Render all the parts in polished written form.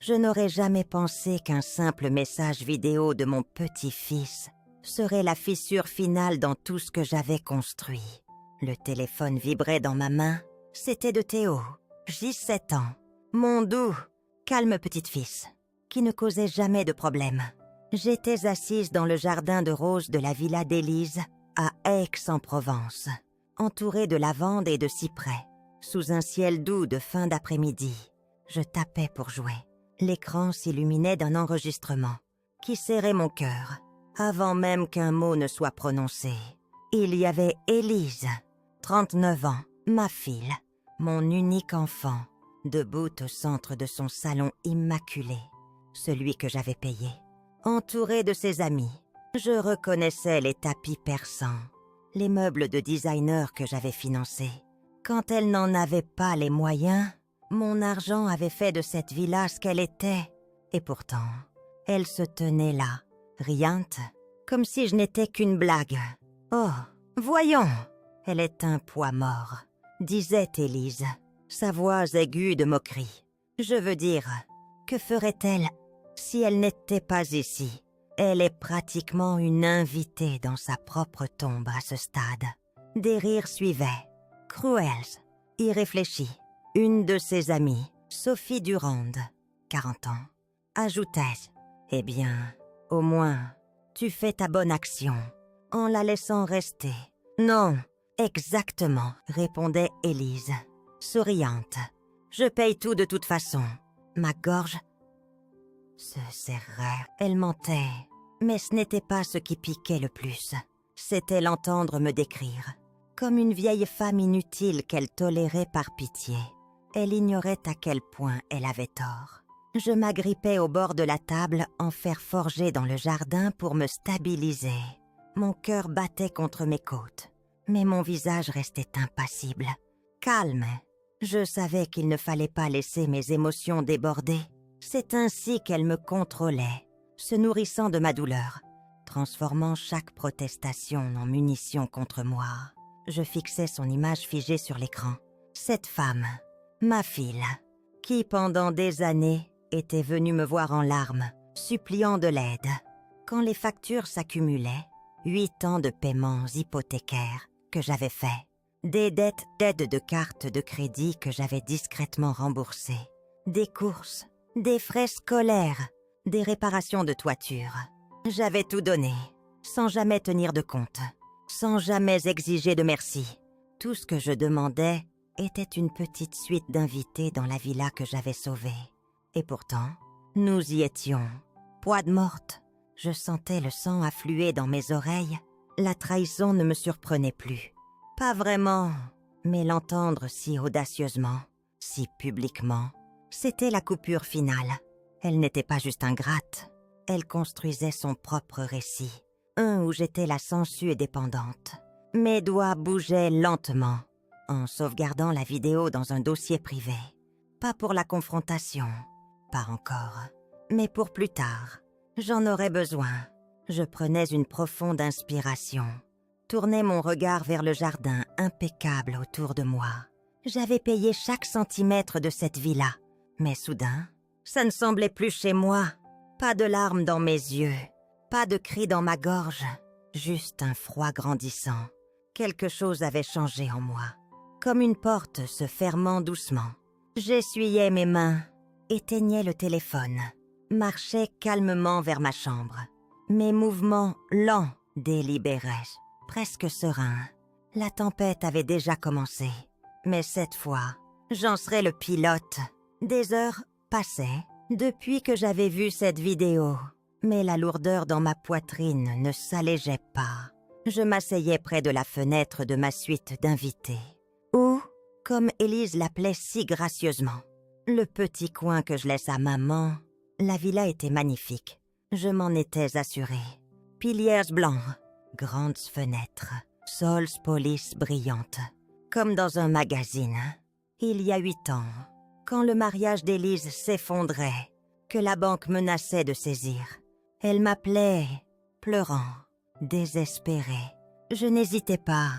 Je n'aurais jamais pensé qu'un simple message vidéo de mon petit-fils serait la fissure finale dans tout ce que j'avais construit. Le téléphone vibrait dans ma main. C'était de Théo, J 7 ans, mon doux, calme petit-fils, qui ne causait jamais de problème. J'étais assise dans le jardin de roses de la villa d'Élise, à Aix-en-Provence, entourée de lavandes et de cyprès, sous un ciel doux de fin d'après-midi. Je tapais pour jouer. L'écran s'illuminait d'un enregistrement qui serrait mon cœur, avant même qu'un mot ne soit prononcé. Il y avait Élise, 39 ans, ma fille, mon unique enfant, debout au centre de son salon immaculé, celui que j'avais payé. Entourée de ses amis, je reconnaissais les tapis persans, les meubles de designer que j'avais financés. Quand elle n'en avait pas les moyens, mon argent avait fait de cette villa ce qu'elle était. Et pourtant, elle se tenait là, riante, comme si je n'étais qu'une blague. « Oh, voyons, elle est un poids mort », disait Élise, sa voix aiguë de moquerie. Je veux dire, que ferait-elle si elle n'était pas ici? Elle est pratiquement une invitée dans sa propre tombe à ce stade. Des rires suivaient. Cruels, irréfléchie. Une de ses amies, Sophie Durande, 40 ans, ajoutait « Eh bien, au moins, tu fais ta bonne action, en la laissant rester. »« Non, exactement, » répondait Élise, souriante. « Je paye tout de toute façon. » Ma gorge se serrait. Elle mentait, mais ce n'était pas ce qui piquait le plus. C'était l'entendre me décrire, comme une vieille femme inutile qu'elle tolérait par pitié. Elle ignorait à quel point elle avait tort. Je m'agrippais au bord de la table en fer forgé dans le jardin pour me stabiliser. Mon cœur battait contre mes côtes, mais mon visage restait impassible, calme. Je savais qu'il ne fallait pas laisser mes émotions déborder. C'est ainsi qu'elle me contrôlait, se nourrissant de ma douleur, transformant chaque protestation en munition contre moi. Je fixais son image figée sur l'écran. Cette femme, ma fille, qui pendant des années était venue me voir en larmes, suppliant de l'aide. Quand les factures s'accumulaient, 8 ans de paiements hypothécaires que j'avais faits, des dettes d'aide de cartes de crédit que j'avais discrètement remboursées, des courses, des frais scolaires, des réparations de toiture. J'avais tout donné, sans jamais tenir de compte, sans jamais exiger de merci. Tout ce que je demandais était une petite suite d'invités dans la villa que j'avais sauvée. Et pourtant, nous y étions, poids morte. Je sentais le sang affluer dans mes oreilles. La trahison ne me surprenait plus. Pas vraiment, mais l'entendre si audacieusement, si publiquement, c'était la coupure finale. Elle n'était pas juste ingrate, elle construisait son propre récit, un où j'étais la sangsue dépendante. Mes doigts bougeaient lentement, en sauvegardant la vidéo dans un dossier privé. Pas pour la confrontation, pas encore, mais pour plus tard. J'en aurais besoin. Je prenais une profonde inspiration, tournais mon regard vers le jardin impeccable autour de moi. J'avais payé chaque centimètre de cette villa, mais soudain, ça ne semblait plus chez moi. Pas de larmes dans mes yeux, pas de cris dans ma gorge, juste un froid grandissant. Quelque chose avait changé en moi, comme une porte se fermant doucement. J'essuyais mes mains, éteignais le téléphone, marchais calmement vers ma chambre. Mes mouvements lents, délibérés, presque sereins. La tempête avait déjà commencé, mais cette fois, j'en serais le pilote. Des heures passaient depuis que j'avais vu cette vidéo, mais la lourdeur dans ma poitrine ne s'allégeait pas. Je m'asseyais près de la fenêtre de ma suite d'invités, ou, comme Élise l'appelait si gracieusement, le petit coin que je laisse à maman. La villa était magnifique, je m'en étais assurée. Piliers blancs, grandes fenêtres, sols polices brillantes, comme dans un magazine. Il y a 8 ans, quand le mariage d'Élise s'effondrait, que la banque menaçait de saisir, elle m'appelait, pleurant, désespérée. Je n'hésitais pas,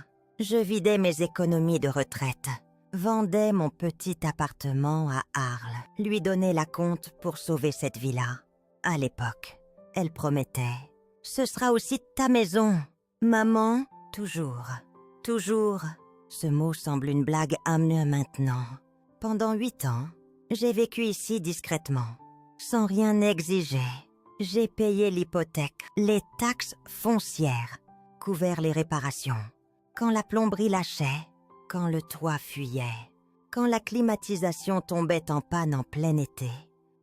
je vidais mes économies de retraite. vendait mon petit appartement à Arles, lui donnait la compte pour sauver cette villa. À l'époque, elle promettait « Ce sera aussi ta maison, maman, toujours, toujours ». Ce mot semble une blague amenée maintenant. Pendant 8 ans, j'ai vécu ici discrètement, sans rien exiger. J'ai payé l'hypothèque, les taxes foncières, couvert les réparations. Quand la plomberie lâchait, quand le toit fuyait, quand la climatisation tombait en panne en plein été,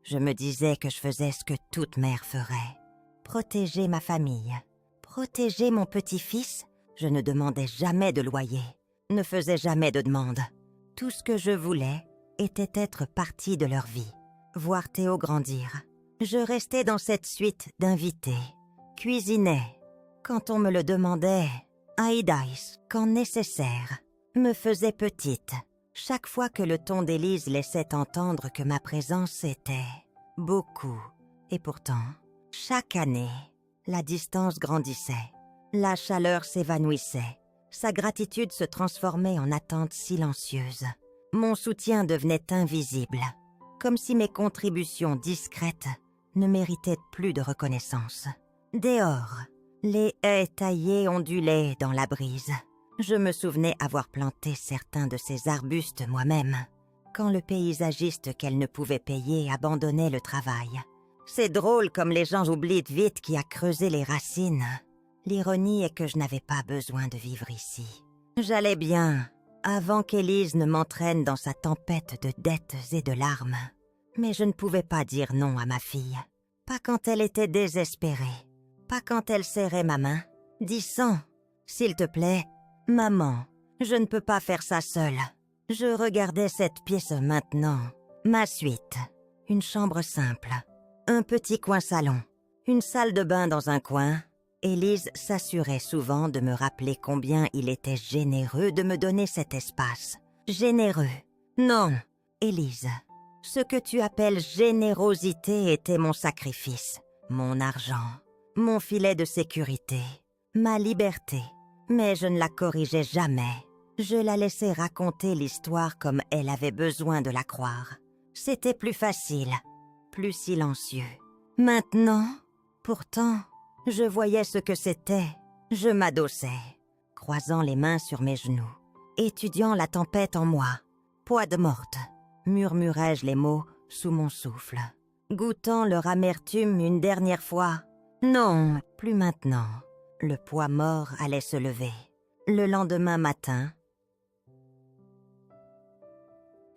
je me disais que je faisais ce que toute mère ferait. Protéger ma famille, protéger mon petit-fils. Je ne demandais jamais de loyer, ne faisais jamais de demande. Tout ce que je voulais était être partie de leur vie, voir Théo grandir. Je restais dans cette suite d'invités, cuisinais, quand on me le demandait, aïdaïs, quand nécessaire, me faisais petite, chaque fois que le ton d'Élise laissait entendre que ma présence était beaucoup. Et pourtant, chaque année, la distance grandissait, la chaleur s'évanouissait, sa gratitude se transformait en attente silencieuse. Mon soutien devenait invisible, comme si mes contributions discrètes ne méritaient plus de reconnaissance. Dehors, les haies taillées ondulaient dans la brise. Je me souvenais avoir planté certains de ces arbustes moi-même, quand le paysagiste qu'elle ne pouvait payer abandonnait le travail. C'est drôle comme les gens oublient vite qui a creusé les racines. L'ironie est que je n'avais pas besoin de vivre ici. J'allais bien, avant qu'Élise ne m'entraîne dans sa tempête de dettes et de larmes. Mais je ne pouvais pas dire non à ma fille. Pas quand elle était désespérée. Pas quand elle serrait ma main. Dis sans, s'il te plaît, maman, je ne peux pas faire ça seule. Je regardais cette pièce maintenant. Ma suite. Une chambre simple. Un petit coin salon. Une salle de bain dans un coin. Élise s'assurait souvent de me rappeler combien il était généreux de me donner cet espace. Généreux. Non, Élise. Ce que tu appelles générosité était mon sacrifice, mon argent, mon filet de sécurité, ma liberté. Mais je ne la corrigeais jamais. Je la laissais raconter l'histoire comme elle avait besoin de la croire. C'était plus facile, plus silencieux. Maintenant, pourtant, je voyais ce que c'était. Je m'adossais, croisant les mains sur mes genoux, étudiant la tempête en moi. Poids de morte. Murmurai-je les mots sous mon souffle, goûtant leur amertume une dernière fois. Non, plus maintenant. Le poids mort allait se lever. Le lendemain matin,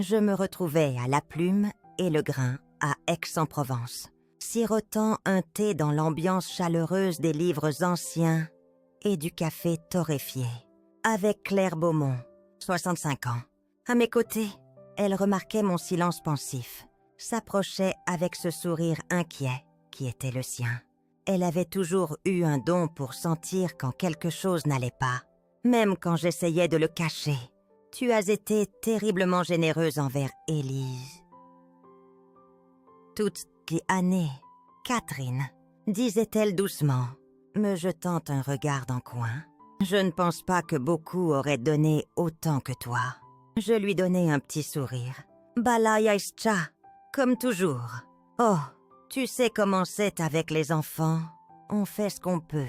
je me retrouvais à la plume et le grain à Aix-en-Provence, sirotant un thé dans l'ambiance chaleureuse des livres anciens et du café torréfié, avec Claire Beaumont, 65 ans, à mes côtés. Elle remarquait mon silence pensif, s'approchait avec ce sourire inquiet qui était le sien. Elle avait toujours eu un don pour sentir quand quelque chose n'allait pas, même quand j'essayais de le cacher. Tu as été terriblement généreuse envers Élise. Toutes les années, Catherine, disait-elle doucement, me jetant un regard d'en coin. Je ne pense pas que beaucoup auraient donné autant que toi. Je lui donnai un petit sourire. Balayaischa, comme toujours. Oh, tu sais comment c'est avec les enfants. On fait ce qu'on peut.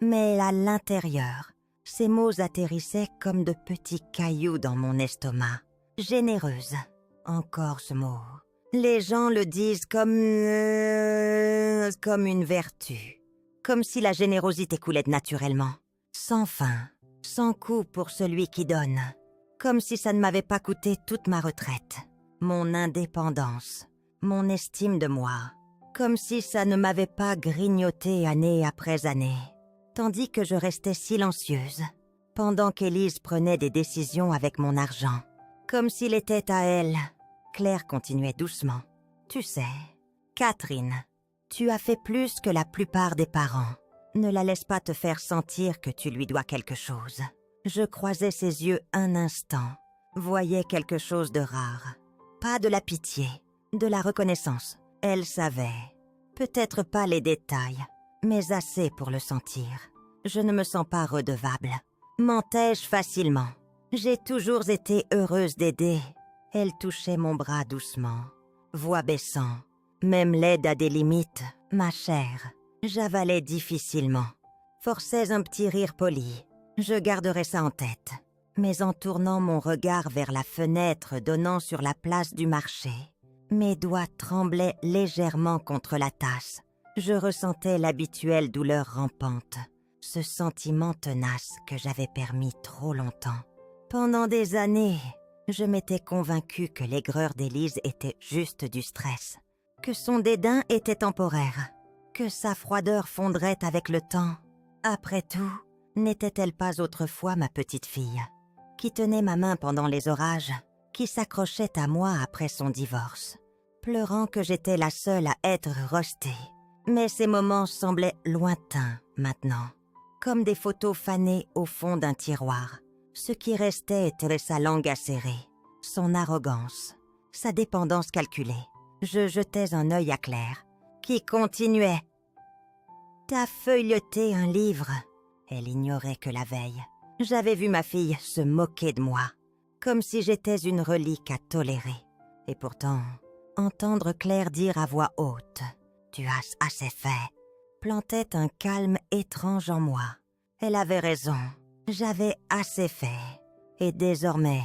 Mais à l'intérieur, ces mots atterrissaient comme de petits cailloux dans mon estomac. Généreuse. Encore ce mot. Les gens le disent comme une vertu. Comme si la générosité coulait naturellement. Sans fin, sans coût pour celui qui donne. Comme si ça ne m'avait pas coûté toute ma retraite, mon indépendance, mon estime de moi. Comme si ça ne m'avait pas grignoté année après année. Tandis que je restais silencieuse, pendant qu'Élise prenait des décisions avec mon argent. Comme s'il était à elle. Claire continuait doucement. Tu sais, Catherine, tu as fait plus que la plupart des parents. Ne la laisse pas te faire sentir que tu lui dois quelque chose. Je croisais ses yeux un instant, voyais quelque chose de rare. Pas de la pitié, de la reconnaissance. Elle savait. Peut-être pas les détails, mais assez pour le sentir. Je ne me sens pas redevable. Mentais-je facilement? J'ai toujours été heureuse d'aider. Elle touchait mon bras doucement, voix baissant. Même l'aide a des limites, ma chère. J'avalais difficilement. Forçais un petit rire poli. Je garderai ça en tête. Mais en tournant mon regard vers la fenêtre donnant sur la place du marché, mes doigts tremblaient légèrement contre la tasse. Je ressentais l'habituelle douleur rampante, ce sentiment tenace que j'avais permis trop longtemps. Pendant des années, je m'étais convaincue que l'aigreur d'Élise était juste du stress, que son dédain était temporaire, que sa froideur fondrait avec le temps. Après tout, n'était-elle pas autrefois ma petite fille, qui tenait ma main pendant les orages, qui s'accrochait à moi après son divorce, pleurant que j'étais la seule à être rejetée. Mais ces moments semblaient lointains maintenant, comme des photos fanées au fond d'un tiroir. Ce qui restait était sa langue acérée, son arrogance, sa dépendance calculée. Je jetais un œil à Claire, qui continuait. « T'as feuilleté un livre ?» Elle ignorait que la veille, j'avais vu ma fille se moquer de moi, comme si j'étais une relique à tolérer. Et pourtant, entendre Claire dire à voix haute « Tu as assez fait » plantait un calme étrange en moi. Elle avait raison, j'avais assez fait. Et désormais,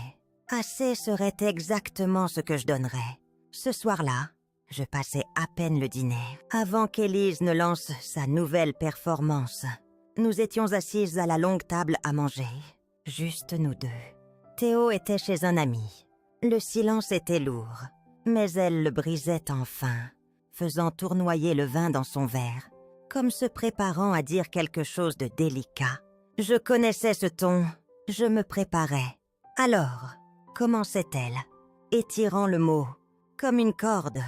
assez serait exactement ce que je donnerais. Ce soir-là, je passais à peine le dîner, avant qu'Élise ne lance sa nouvelle performance. Nous étions assises à la longue table à manger, juste nous deux. Théo était chez un ami. Le silence était lourd, mais elle le brisait enfin, faisant tournoyer le vin dans son verre, comme se préparant à dire quelque chose de délicat. Je connaissais ce ton, je me préparais. Alors, commençait-elle, étirant le mot, comme une corde.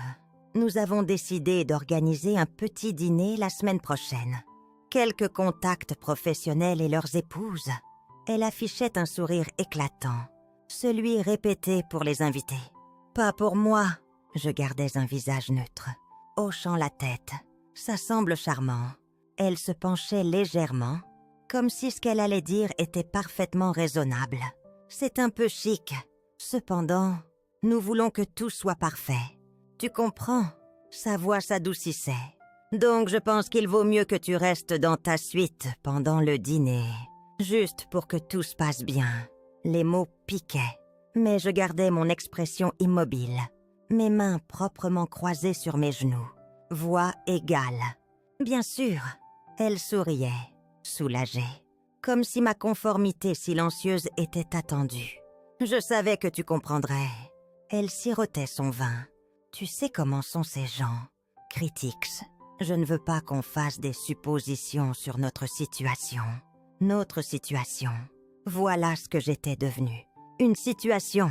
Nous avons décidé d'organiser un petit dîner la semaine prochaine. Quelques contacts professionnels et leurs épouses. Elle affichait un sourire éclatant, celui répété pour les invités. Pas pour moi, je gardais un visage neutre, hochant la tête. Ça semble charmant. Elle se penchait légèrement, comme si ce qu'elle allait dire était parfaitement raisonnable. C'est un peu chic. Cependant, nous voulons que tout soit parfait. Tu comprends? Sa voix s'adoucissait. Donc je pense qu'il vaut mieux que tu restes dans ta suite pendant le dîner, juste pour que tout se passe bien. Les mots piquaient, mais je gardais mon expression immobile, mes mains proprement croisées sur mes genoux, voix égale. Bien sûr, elle souriait, soulagée, comme si ma conformité silencieuse était attendue. Je savais que tu comprendrais. Elle sirotait son vin. Tu sais comment sont ces gens, critiques. Je ne veux pas qu'on fasse des suppositions sur notre situation. Notre situation. Voilà ce que j'étais devenue. Une situation.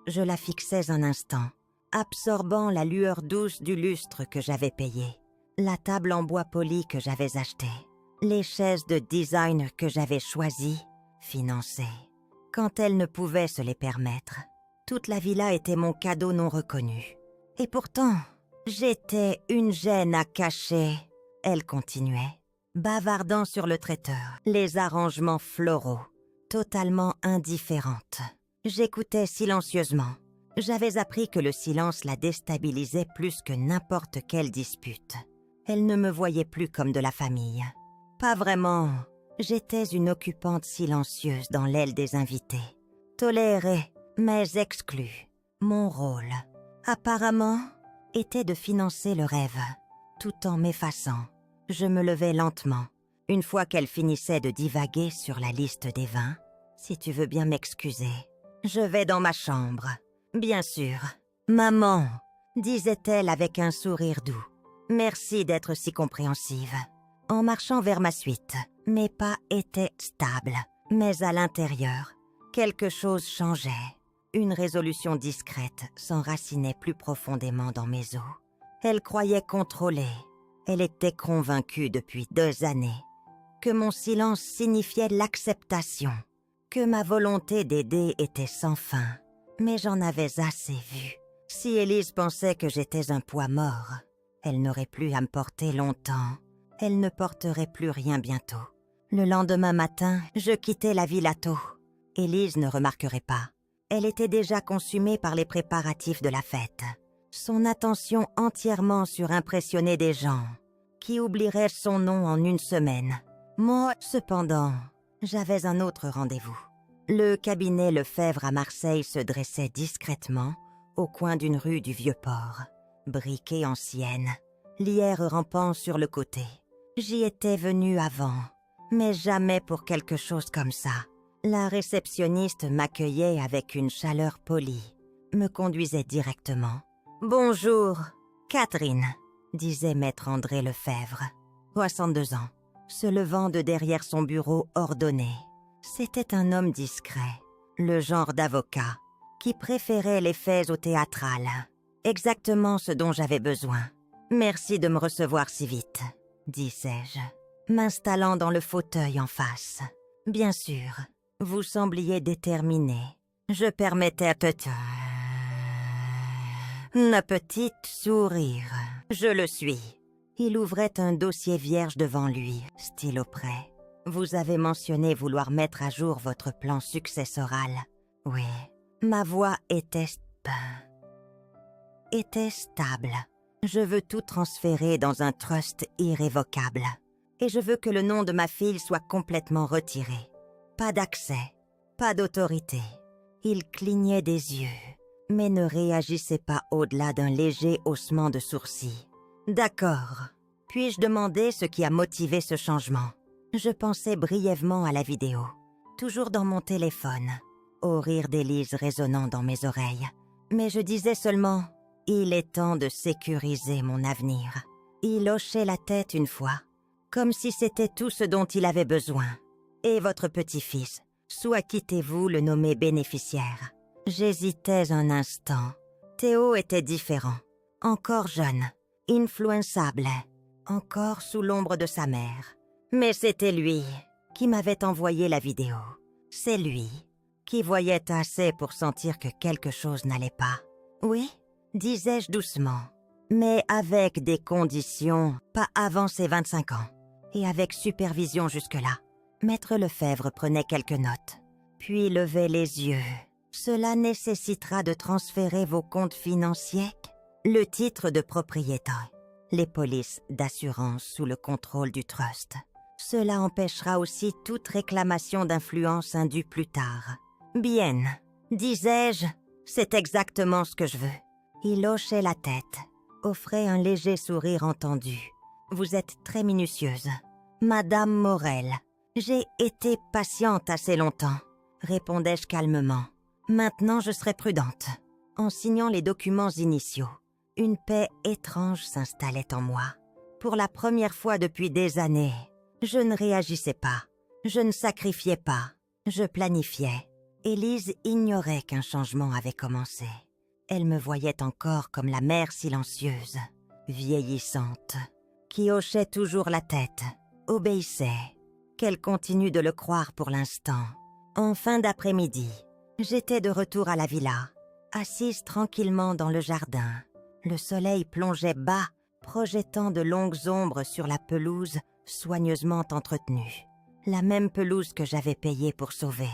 Je la fixais un instant, absorbant la lueur douce du lustre que j'avais payé, la table en bois poli que j'avais achetée, les chaises de design que j'avais choisies, financées, quand elle ne pouvait se les permettre. Toute la villa était mon cadeau non reconnu. Et pourtant, j'étais une gêne à cacher. Elle continuait, bavardant sur le traiteur, les arrangements floraux, totalement indifférente. J'écoutais silencieusement. J'avais appris que le silence la déstabilisait plus que n'importe quelle dispute. Elle ne me voyait plus comme de la famille. Pas vraiment. J'étais une occupante silencieuse dans l'aile des invités. Tolérée, mais exclue. Mon rôle, apparemment, était de financer le rêve, tout en m'effaçant. Je me levais lentement, une fois qu'elle finissait de divaguer sur la liste des vins. Si tu veux bien m'excuser, je vais dans ma chambre. Bien sûr. Maman, disait-elle avec un sourire doux. Merci d'être si compréhensive. En marchant vers ma suite, mes pas étaient stables, mais à l'intérieur, quelque chose changeait. Une résolution discrète s'enracinait plus profondément dans mes os. Elle croyait contrôler. Elle était convaincue depuis 2 années que mon silence signifiait l'acceptation, que ma volonté d'aider était sans fin. Mais j'en avais assez vu. Si Élise pensait que j'étais un poids mort, elle n'aurait plus à me porter longtemps. Elle ne porterait plus rien bientôt. Le lendemain matin, je quittais la villa tôt. Élise ne remarquerait pas. Elle était déjà consumée par les préparatifs de la fête. Son attention entièrement surimpressionnée des gens, qui oublieraient son nom en une semaine. Moi, cependant, j'avais un autre rendez-vous. Le cabinet Lefebvre à Marseille se dressait discrètement au coin d'une rue du Vieux-Port, briquée ancienne, lierre rampant sur le côté. J'y étais venue avant, mais jamais pour quelque chose comme ça. La réceptionniste m'accueillait avec une chaleur polie, me conduisait directement. « Bonjour, Catherine », disait maître André Lefebvre, 62 ans, se levant de derrière son bureau ordonné. C'était un homme discret, le genre d'avocat, qui préférait les faits au théâtral. Exactement ce dont j'avais besoin. « Merci de me recevoir si vite », disais-je, m'installant dans le fauteuil en face. Bien sûr, vous sembliez déterminé. Je permettais à petite sourire. Je le suis. Il ouvrait un dossier vierge devant lui, stylo prêt. Vous avez mentionné vouloir mettre à jour votre plan successoral. Oui, ma voix était stable. Je veux tout transférer dans un trust irrévocable. Et je veux que le nom de ma fille soit complètement retiré. Pas d'accès, pas d'autorité. Il clignait des yeux, mais ne réagissait pas au-delà d'un léger haussement de sourcils. D'accord. Puis-je demander ce qui a motivé ce changement? Je pensais brièvement à la vidéo, toujours dans mon téléphone, au rire d'Élise résonnant dans mes oreilles. Mais je disais seulement, il est temps de sécuriser mon avenir. Il hochait la tête une fois, comme si c'était tout ce dont il avait besoin. Et votre petit-fils, soit quittez-vous le nommer bénéficiaire. J'hésitais un instant. Théo était différent, encore jeune, influençable, encore sous l'ombre de sa mère. Mais c'était lui qui m'avait envoyé la vidéo. C'est lui qui voyait assez pour sentir que quelque chose n'allait pas. Oui, disais-je doucement, mais avec des conditions, pas avant ses 25 ans, et avec supervision jusque-là. Maître Lefebvre prenait quelques notes, puis levait les yeux. Cela nécessitera de transférer vos comptes financiers, le titre de propriétaire, les polices d'assurance sous le contrôle du trust. Cela empêchera aussi toute réclamation d'influence indue plus tard. Bien, disais-je, c'est exactement ce que je veux. Il hochait la tête, offrait un léger sourire entendu. Vous êtes très minutieuse. Madame Morel, j'ai été patiente assez longtemps, répondais-je calmement. Maintenant, je serai prudente. En signant les documents initiaux, une paix étrange s'installait en moi. Pour la première fois depuis des années, je ne réagissais pas, je ne sacrifiais pas, je planifiais. Élise ignorait qu'un changement avait commencé. Elle me voyait encore comme la mère silencieuse, vieillissante, qui hochait toujours la tête, obéissait, qu'elle continue de le croire pour l'instant. En fin d'après-midi, j'étais de retour à la villa, assise tranquillement dans le jardin. Le soleil plongeait bas, projetant de longues ombres sur la pelouse soigneusement entretenue. La même pelouse que j'avais payée pour sauver.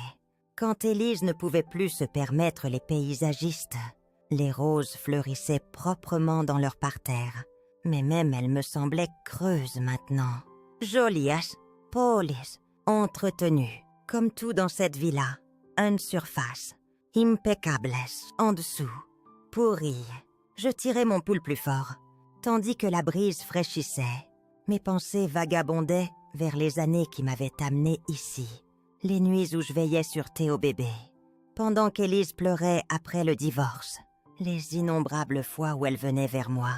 Quand Élise ne pouvait plus se permettre les paysagistes, les roses fleurissaient proprement dans leur parterre. Mais même elles me semblaient creuses maintenant. Jolies, polies, entretenues, comme tout dans cette villa. Une surface, impeccables, en dessous, pourries. Je tirais mon pouls plus fort, tandis que la brise fraîchissait. Mes pensées vagabondaient vers les années qui m'avaient amené ici, les nuits où je veillais sur Théo bébé, pendant qu'Élise pleurait après le divorce, les innombrables fois où elle venait vers moi,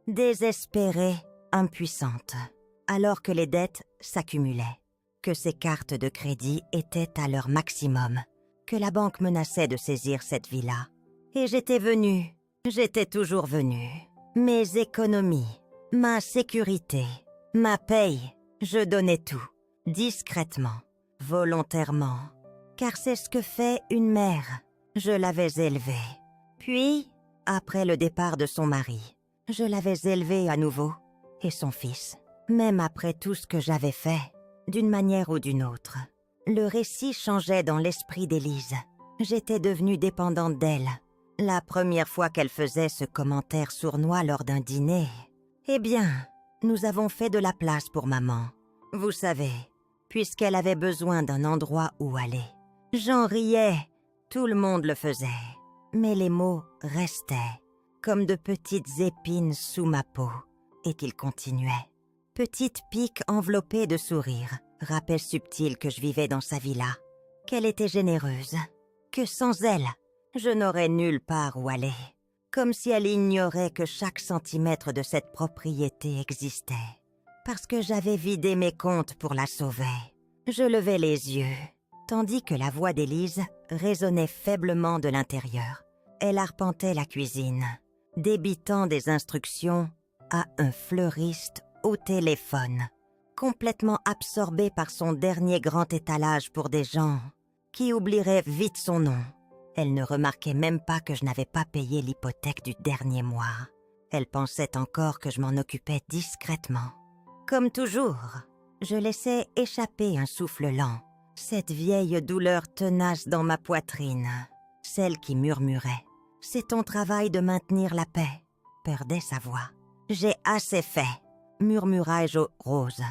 désespérée, impuissante, alors que les dettes s'accumulaient, que ses cartes de crédit étaient à leur maximum, que la banque menaçait de saisir cette villa. Et j'étais toujours venue. Mes économies, ma sécurité, ma paye, je donnais tout, discrètement, volontairement, car c'est ce que fait une mère. Je l'avais élevée. Puis, après le départ de son mari, je l'avais élevée à nouveau, et son fils, même après tout ce que j'avais fait, d'une manière ou d'une autre. Le récit changeait dans l'esprit d'Élise. J'étais devenue dépendante d'elle. La première fois qu'elle faisait ce commentaire sournois lors d'un dîner, eh bien, nous avons fait de la place pour maman. Vous savez, puisqu'elle avait besoin d'un endroit où aller. J'en riais, tout le monde le faisait. Mais les mots restaient, comme de petites épines sous ma peau. Et il continuait. Petite pique enveloppée de sourires, rappel subtil que je vivais dans sa villa. Qu'elle était généreuse, que sans elle, je n'aurais nulle part où aller. Comme si elle ignorait que chaque centimètre de cette propriété existait. Parce que j'avais vidé mes comptes pour la sauver. Je levais les yeux, tandis que la voix d'Élise résonnait faiblement de l'intérieur. Elle arpentait la cuisine, débitant des instructions à un fleuriste au téléphone, complètement absorbée par son dernier grand étalage pour des gens qui oublieraient vite son nom. Elle ne remarquait même pas que je n'avais pas payé l'hypothèque du dernier mois. Elle pensait encore que je m'en occupais discrètement. Comme toujours, je laissais échapper un souffle lent, cette vieille douleur tenace dans ma poitrine, celle qui murmurait « C'est ton travail de maintenir la paix », perdait sa voix. « J'ai assez fait », murmurai-je aux roses,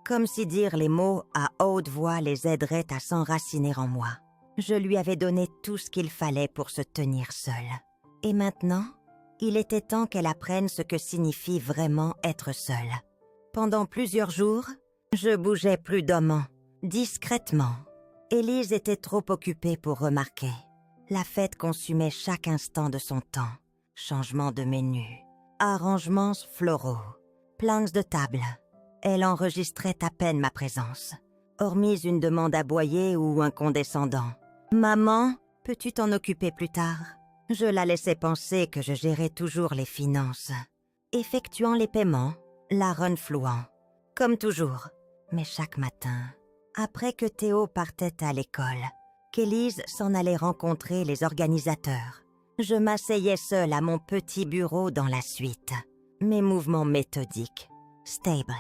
comme si dire les mots à haute voix les aiderait à s'enraciner en moi. Je lui avais donné tout ce qu'il fallait pour se tenir seule. Et maintenant, il était temps qu'elle apprenne ce que signifie vraiment être seule. Pendant plusieurs jours, je bougeais prudemment, discrètement. Élise était trop occupée pour remarquer. La fête consumait chaque instant de son temps. Changement de menu, arrangements floraux, plans de table. Elle enregistrait à peine ma présence, hormis une demande aboyée ou un condescendant. « Maman, peux-tu t'en occuper plus tard ?» Je la laissais penser que je gérais toujours les finances, effectuant les paiements, la renflouant, comme toujours. Mais chaque matin, après que Théo partait à l'école, qu'Élise s'en allait rencontrer les organisateurs, je m'asseyais seule à mon petit bureau dans la suite. Mes mouvements méthodiques, stables.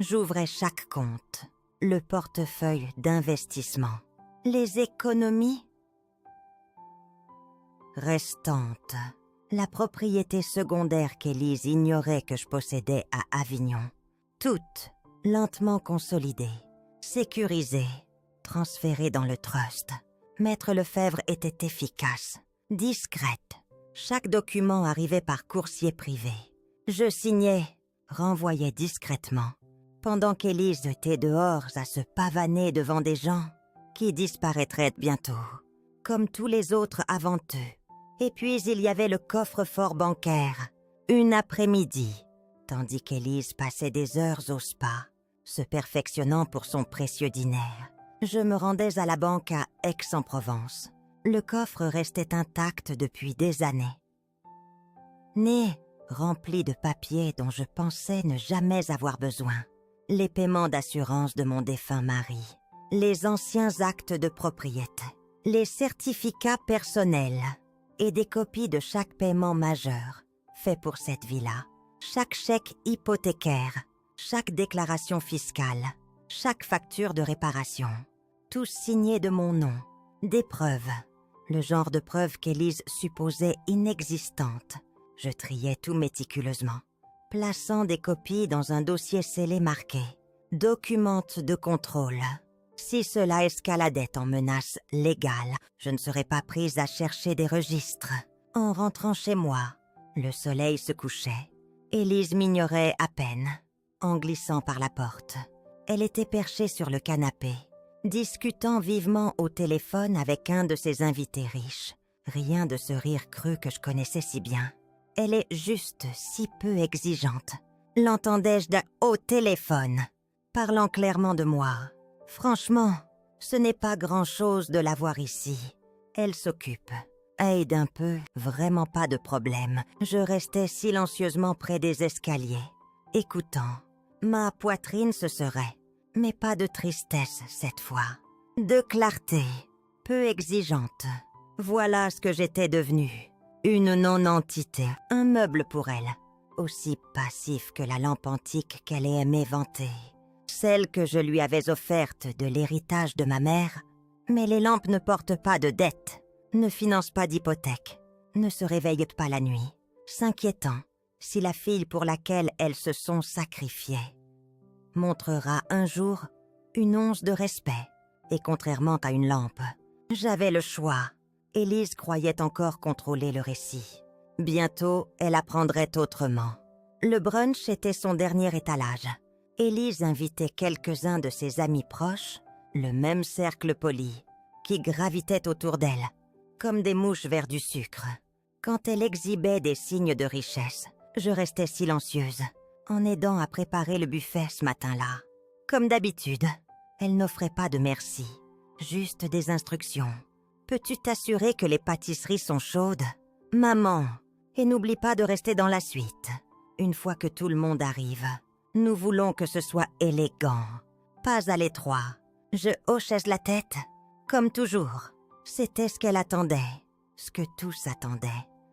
J'ouvrais chaque compte, le portefeuille d'investissement, les économies restantes, la propriété secondaire qu'Élise ignorait que je possédais à Avignon. Toutes lentement consolidées, sécurisées, transférées dans le trust. Maître Lefebvre était efficace, discrète. Chaque document arrivait par coursier privé. Je signais, renvoyais discrètement, pendant qu'Élise était dehors à se pavaner devant des gens qui disparaîtraient bientôt, comme tous les autres avant eux. Et puis il y avait le coffre-fort bancaire, une après-midi, tandis qu'Élise passait des heures au spa, se perfectionnant pour son précieux dîner. Je me rendais à la banque à Aix-en-Provence. Le coffre restait intact depuis des années. Né, rempli de papiers dont je pensais ne jamais avoir besoin. Les paiements d'assurance de mon défunt mari, les anciens actes de propriété, les certificats personnels et des copies de chaque paiement majeur fait pour cette villa, chaque chèque hypothécaire, chaque déclaration fiscale, chaque facture de réparation, tous signés de mon nom, des preuves, le genre de preuves qu'Élise supposait inexistantes. Je triais tout méticuleusement, plaçant des copies dans un dossier scellé marqué « Documente de contrôle ». Si cela escaladait en menace légale, je ne serais pas prise à chercher des registres. En rentrant chez moi, le soleil se couchait. Élise m'ignorait à peine, en glissant par la porte. Elle était perchée sur le canapé, discutant vivement au téléphone avec un de ses invités riches. Rien de ce rire creux que je connaissais si bien. Elle est juste si peu exigeante. L'entendais-je au téléphone, parlant clairement de moi. Franchement, ce n'est pas grand-chose de la voir ici. Elle s'occupe, aide un peu, vraiment pas de problème. Je restais silencieusement près des escaliers, écoutant. Ma poitrine se serrait, mais pas de tristesse cette fois. De clarté, peu exigeante. Voilà ce que j'étais devenue. Une non-entité, un meuble pour elle, aussi passif que la lampe antique qu'elle aimait vanter. celle que je lui avais offerte de l'héritage de ma mère, mais les lampes ne portent pas de dette, ne financent pas d'hypothèque, ne se réveillent pas la nuit, s'inquiétant si la fille pour laquelle elles se sont sacrifiées montrera un jour une once de respect. Et contrairement à une lampe, j'avais le choix. Élise croyait encore contrôler le récit. Bientôt, elle apprendrait autrement. Le brunch était son dernier étalage. Élise invitait quelques-uns de ses amis proches, le même cercle poli, qui gravitait autour d'elle, comme des mouches vers du sucre. Quand elle exhibait des signes de richesse, je restais silencieuse, en aidant à préparer le buffet ce matin-là. Comme d'habitude, elle n'offrait pas de merci, juste des instructions. Peux-tu t'assurer que les pâtisseries sont chaudes? Maman, et n'oublie pas de rester dans la suite. Une fois que tout le monde arrive, nous voulons que ce soit élégant, pas à l'étroit. Je hochais la tête, comme toujours. C'était ce qu'elle attendait, ce que tous attendaient.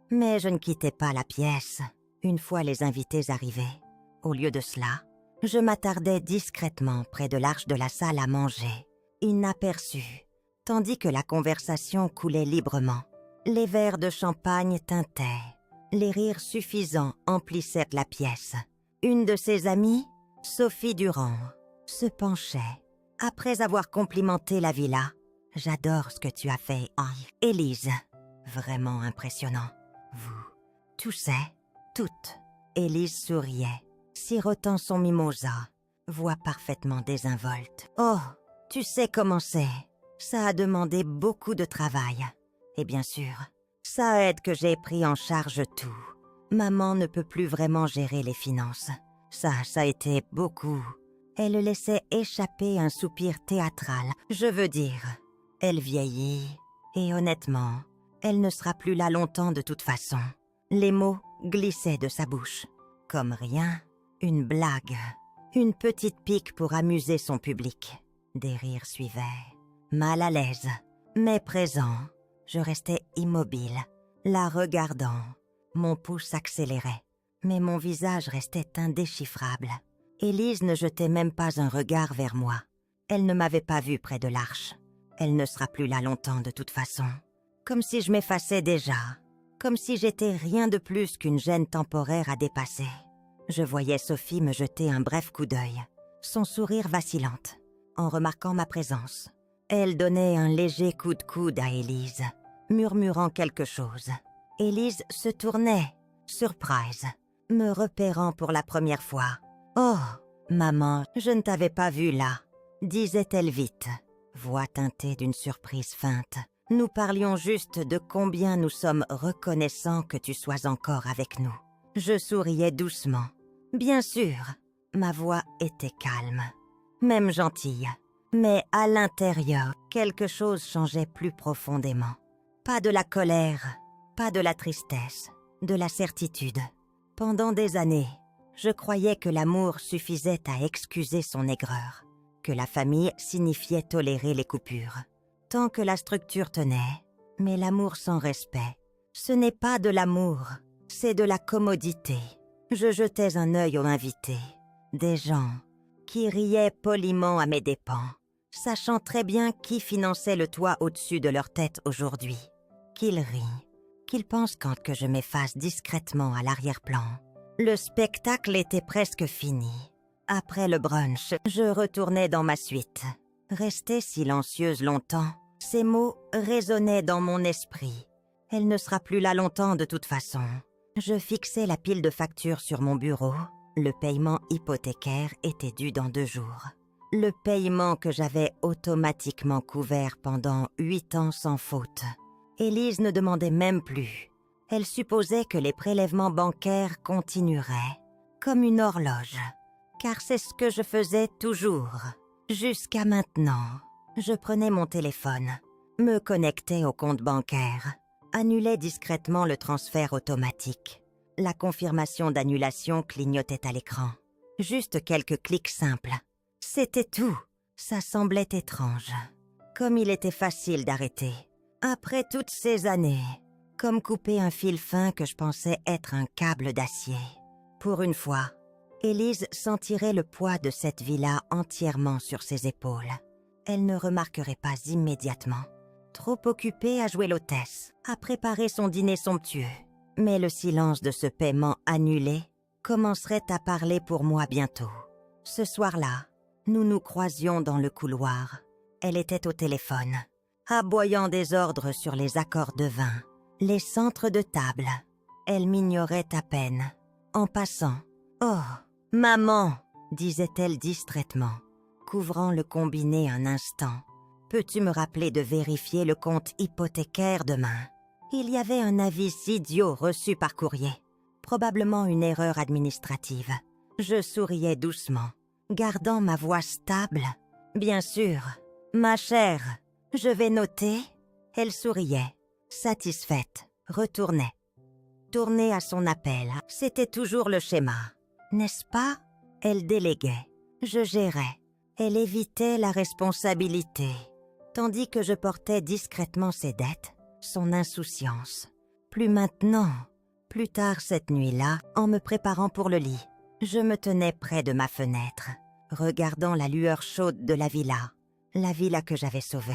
Mais je ne quittais pas la pièce, une fois les invités arrivés. Au lieu de cela, je m'attardais discrètement près de l'arche de la salle à manger, inaperçue, tandis que la conversation coulait librement. Les verres de champagne tintaient, les rires suffisants emplissaient la pièce. Une de ses amies, Sophie Durand, se penchait. Après avoir complimenté la villa, « J'adore ce que tu as fait, Élise. Vraiment impressionnant. Vous toussez, toutes. » Élise souriait, sirotant son mimosa, voix parfaitement désinvolte. « Oh, tu sais comment c'est. Ça a demandé beaucoup de travail. Et bien sûr, ça aide que j'ai pris en charge tout. Maman ne peut plus vraiment gérer les finances. Ça a été beaucoup. » Elle laissait échapper un soupir théâtral. Je veux dire, elle vieillit. Et honnêtement, elle ne sera plus là longtemps de toute façon. Les mots glissaient de sa bouche. Comme rien, une blague. Une petite pique pour amuser son public. Des rires suivaient. Mal à l'aise, mais présent. Je restais immobile, la regardant. Mon pouls s'accélérait, mais mon visage restait indéchiffrable. Élise ne jetait même pas un regard vers moi. Elle ne m'avait pas vue près de l'arche. Elle ne sera plus là longtemps de toute façon. Comme si je m'effaçais déjà. Comme si j'étais rien de plus qu'une gêne temporaire à dépasser. Je voyais Sophie me jeter un bref coup d'œil, son sourire vacillante, en remarquant ma présence. Elle donnait un léger coup de coude à Élise, murmurant quelque chose. Élise se tournait, surprise, me repérant pour la première fois. « Oh, maman, je ne t'avais pas vue là », disait-elle vite, voix teintée d'une surprise feinte. Nous parlions juste de combien nous sommes reconnaissants que tu sois encore avec nous. Je souriais doucement. Bien sûr, ma voix était calme, même gentille. Mais à l'intérieur, quelque chose changeait plus profondément. Pas de la colère, pas de la tristesse, de la certitude. Pendant des années, je croyais que l'amour suffisait à excuser son aigreur, que la famille signifiait tolérer les coupures. Tant que la structure tenait, mais l'amour sans respect, ce n'est pas de l'amour, c'est de la commodité. Je jetais un œil aux invités, des gens qui riaient poliment à mes dépens, sachant très bien qui finançait le toit au-dessus de leur tête aujourd'hui. Qu'ils rient, qu'ils pensent quand que je m'efface discrètement à l'arrière-plan. Le spectacle était presque fini. Après le brunch, je retournais dans ma suite. Restée silencieuse longtemps, ces mots résonnaient dans mon esprit. Elle ne sera plus là longtemps de toute façon. Je fixais la pile de factures sur mon bureau. Le paiement hypothécaire était dû dans 2 jours. Le paiement que j'avais automatiquement couvert pendant 8 ans sans faute. Élise ne demandait même plus. Elle supposait que les prélèvements bancaires continueraient, comme une horloge. Car c'est ce que je faisais toujours. Jusqu'à maintenant, je prenais mon téléphone, me connectais au compte bancaire, annulais discrètement le transfert automatique. La confirmation d'annulation clignotait à l'écran. Juste quelques clics simples. C'était tout. Ça semblait étrange. Comme il était facile d'arrêter. Après toutes ces années, comme couper un fil fin que je pensais être un câble d'acier. Pour une fois, Élise sentirait le poids de cette villa entièrement sur ses épaules. Elle ne remarquerait pas immédiatement. Trop occupée à jouer l'hôtesse, à préparer son dîner somptueux. Mais le silence de ce paiement annulé commencerait à parler pour moi bientôt. Ce soir-là, nous nous croisions dans le couloir. Elle était au téléphone, aboyant des ordres sur les accords de vin, les centres de table. Elle m'ignorait à peine. En passant, « Oh, maman !» disait-elle distraitement, couvrant le combiné un instant. « Peux-tu me rappeler de vérifier le compte hypothécaire demain ?» Il y avait un avis idiot reçu par courrier. Probablement une erreur administrative. Je souriais doucement, gardant ma voix stable. « Bien sûr, ma chère, je vais noter. » Elle souriait, satisfaite, retournait. Tourner à son appel, c'était toujours le schéma. N'est-ce pas? Elle déléguait, je gérais. Elle évitait la responsabilité, tandis que je portais discrètement ses dettes, son insouciance. Plus maintenant. Plus tard cette nuit-là, en me préparant pour le lit, je me tenais près de ma fenêtre, regardant la lueur chaude de la villa que j'avais sauvée,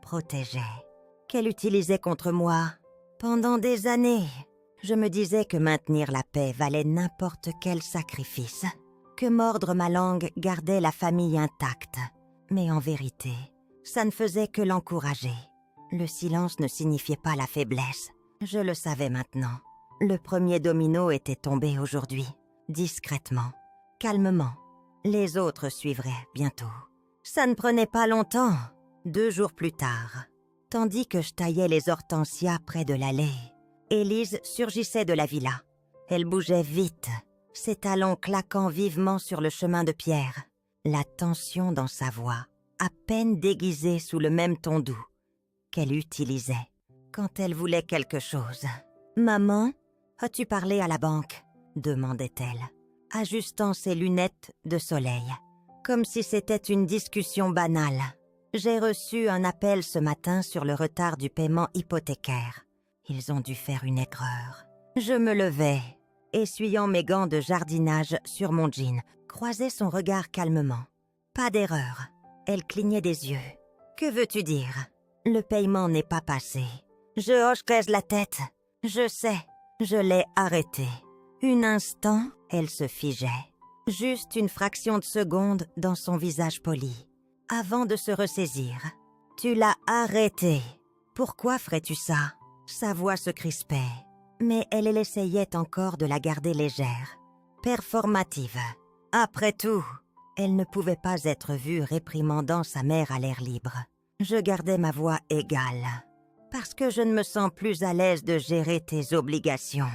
protégée, qu'elle utilisait contre moi. Pendant des années, je me disais que maintenir la paix valait n'importe quel sacrifice, que mordre ma langue gardait la famille intacte. Mais en vérité, ça ne faisait que l'encourager. Le silence ne signifiait pas la faiblesse, je le savais maintenant. Le premier domino était tombé aujourd'hui, discrètement, calmement. Les autres suivraient bientôt. Ça ne prenait pas longtemps, 2 jours plus tard. Tandis que je taillais les hortensias près de l'allée, Élise surgissait de la villa. Elle bougeait vite, ses talons claquant vivement sur le chemin de pierre. La tension dans sa voix, à peine déguisée sous le même ton doux, qu'elle utilisait quand elle voulait quelque chose. « Maman, as-tu parlé à la banque ?» demandait-elle, ajustant ses lunettes de soleil, comme si c'était une discussion banale. J'ai reçu un appel ce matin sur le retard du paiement hypothécaire. Ils ont dû faire une erreur. Je me levai, essuyant mes gants de jardinage sur mon jean, croisai son regard calmement. Pas d'erreur. Elle clignait des yeux. Que veux-tu dire? Le paiement n'est pas passé. Je hocherais la tête. Je sais, je l'ai arrêté. Un instant, elle se figeait. Juste une fraction de seconde dans son visage poli. Avant de se ressaisir. Tu l'as arrêté. Pourquoi ferais-tu ça? Sa voix se crispait, mais elle essayait encore de la garder légère, performative. Après tout, elle ne pouvait pas être vue réprimandant sa mère à l'air libre. Je gardais ma voix égale, parce que je ne me sens plus à l'aise de gérer tes obligations.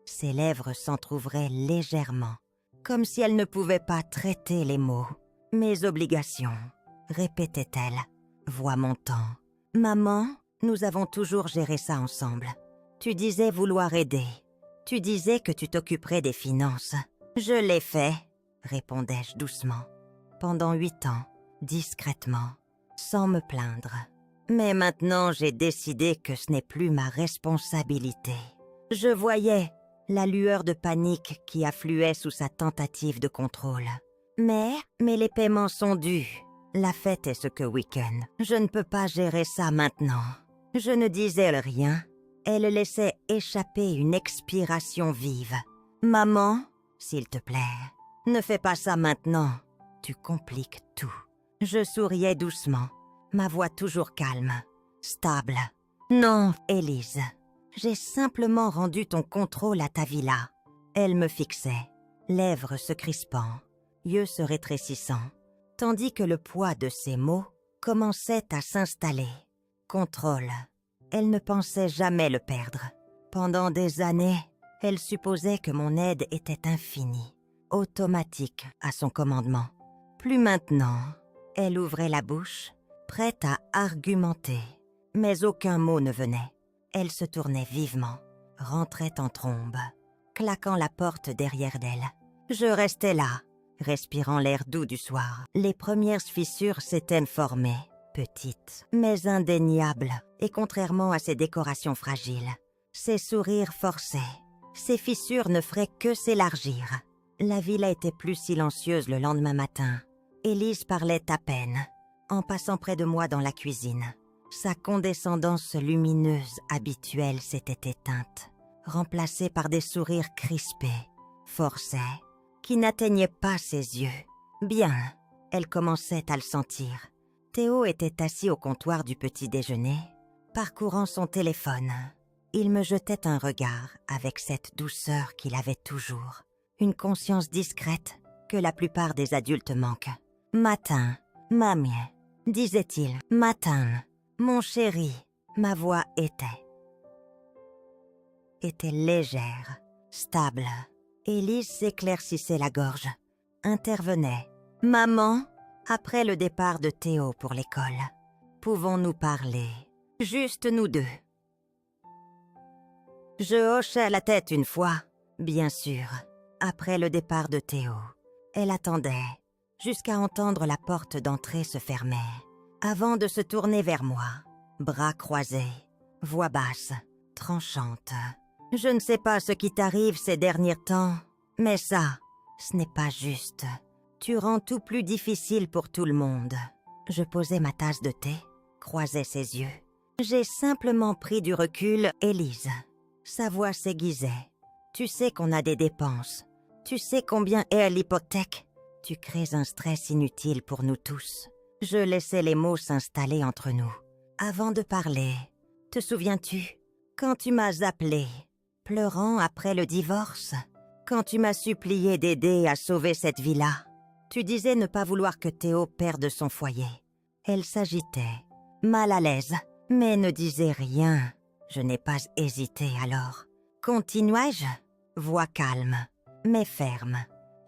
Ses lèvres s'entr'ouvraient légèrement, comme si elle ne pouvait pas traiter les mots. Mes obligations, répétait-elle, voix montant. Maman, nous avons toujours géré ça ensemble. Tu disais vouloir aider. Tu disais que tu t'occuperais des finances. Je l'ai fait, répondais-je doucement. Pendant 8 ans, discrètement, sans me plaindre. Mais maintenant, j'ai décidé que ce n'est plus ma responsabilité. Je voyais la lueur de panique qui affluait sous sa tentative de contrôle. Mais les paiements sont dus. La fête est ce que week-end. Je ne peux pas gérer ça maintenant. Je ne disais rien. Elle laissait échapper une expiration vive. « Maman, s'il te plaît, ne fais pas ça maintenant. Tu compliques tout. » Je souriais doucement, ma voix toujours calme, stable. « Non, Élise, j'ai simplement rendu ton contrôle à ta villa. » Elle me fixait, lèvres se crispant, yeux se rétrécissant, tandis que le poids de ses mots commençait à s'installer. Contrôle. Elle ne pensait jamais le perdre. Pendant des années, elle supposait que mon aide était infinie, automatique à son commandement. Plus maintenant, elle ouvrait la bouche, prête à argumenter, mais aucun mot ne venait. Elle se tournait vivement, rentrait en trombe, claquant la porte derrière d'elle. Je restais là, respirant l'air doux du soir. Les premières fissures s'étaient formées, petites, mais indéniables, et contrairement à ses décorations fragiles, ses sourires forcés, ces fissures ne feraient que s'élargir. La villa était plus silencieuse le lendemain matin. Élise parlait à peine, en passant près de moi dans la cuisine. Sa condescendance lumineuse habituelle s'était éteinte, remplacée par des sourires crispés, forcés, qui n'atteignaient pas ses yeux. Bien, elle commençait à le sentir. Théo était assis au comptoir du petit déjeuner, parcourant son téléphone. Il me jetait un regard avec cette douceur qu'il avait toujours, une conscience discrète que la plupart des adultes manquent. « Matin, mamie », disait-il, « matin, mon chéri ». Ma voix était légère, stable. Élise s'éclaircissait la gorge, intervenait. « Maman, après le départ de Théo pour l'école, pouvons-nous parler, juste nous deux ?» Je hochai la tête une fois, bien sûr, après le départ de Théo. Elle attendait, jusqu'à entendre la porte d'entrée se fermer, avant de se tourner vers moi, bras croisés, voix basse, tranchante. « Je ne sais pas ce qui t'arrive ces derniers temps, mais ça, ce n'est pas juste. Tu rends tout plus difficile pour tout le monde. » Je posais ma tasse de thé, croisais ses yeux. J'ai simplement pris du recul, Élise. Sa voix s'aiguisait. « Tu sais qu'on a des dépenses. Tu sais combien est l'hypothèque. Tu crées un stress inutile pour nous tous. » Je laissais les mots s'installer entre nous. Avant de parler, te souviens-tu, quand tu m'as appelé, pleurant après le divorce, quand tu m'as supplié d'aider à sauver cette villa, tu disais ne pas vouloir que Théo perde son foyer. Elle s'agitait, mal à l'aise, mais ne disait rien. Je n'ai pas hésité alors. Continuai-je? Voix calme, mais ferme.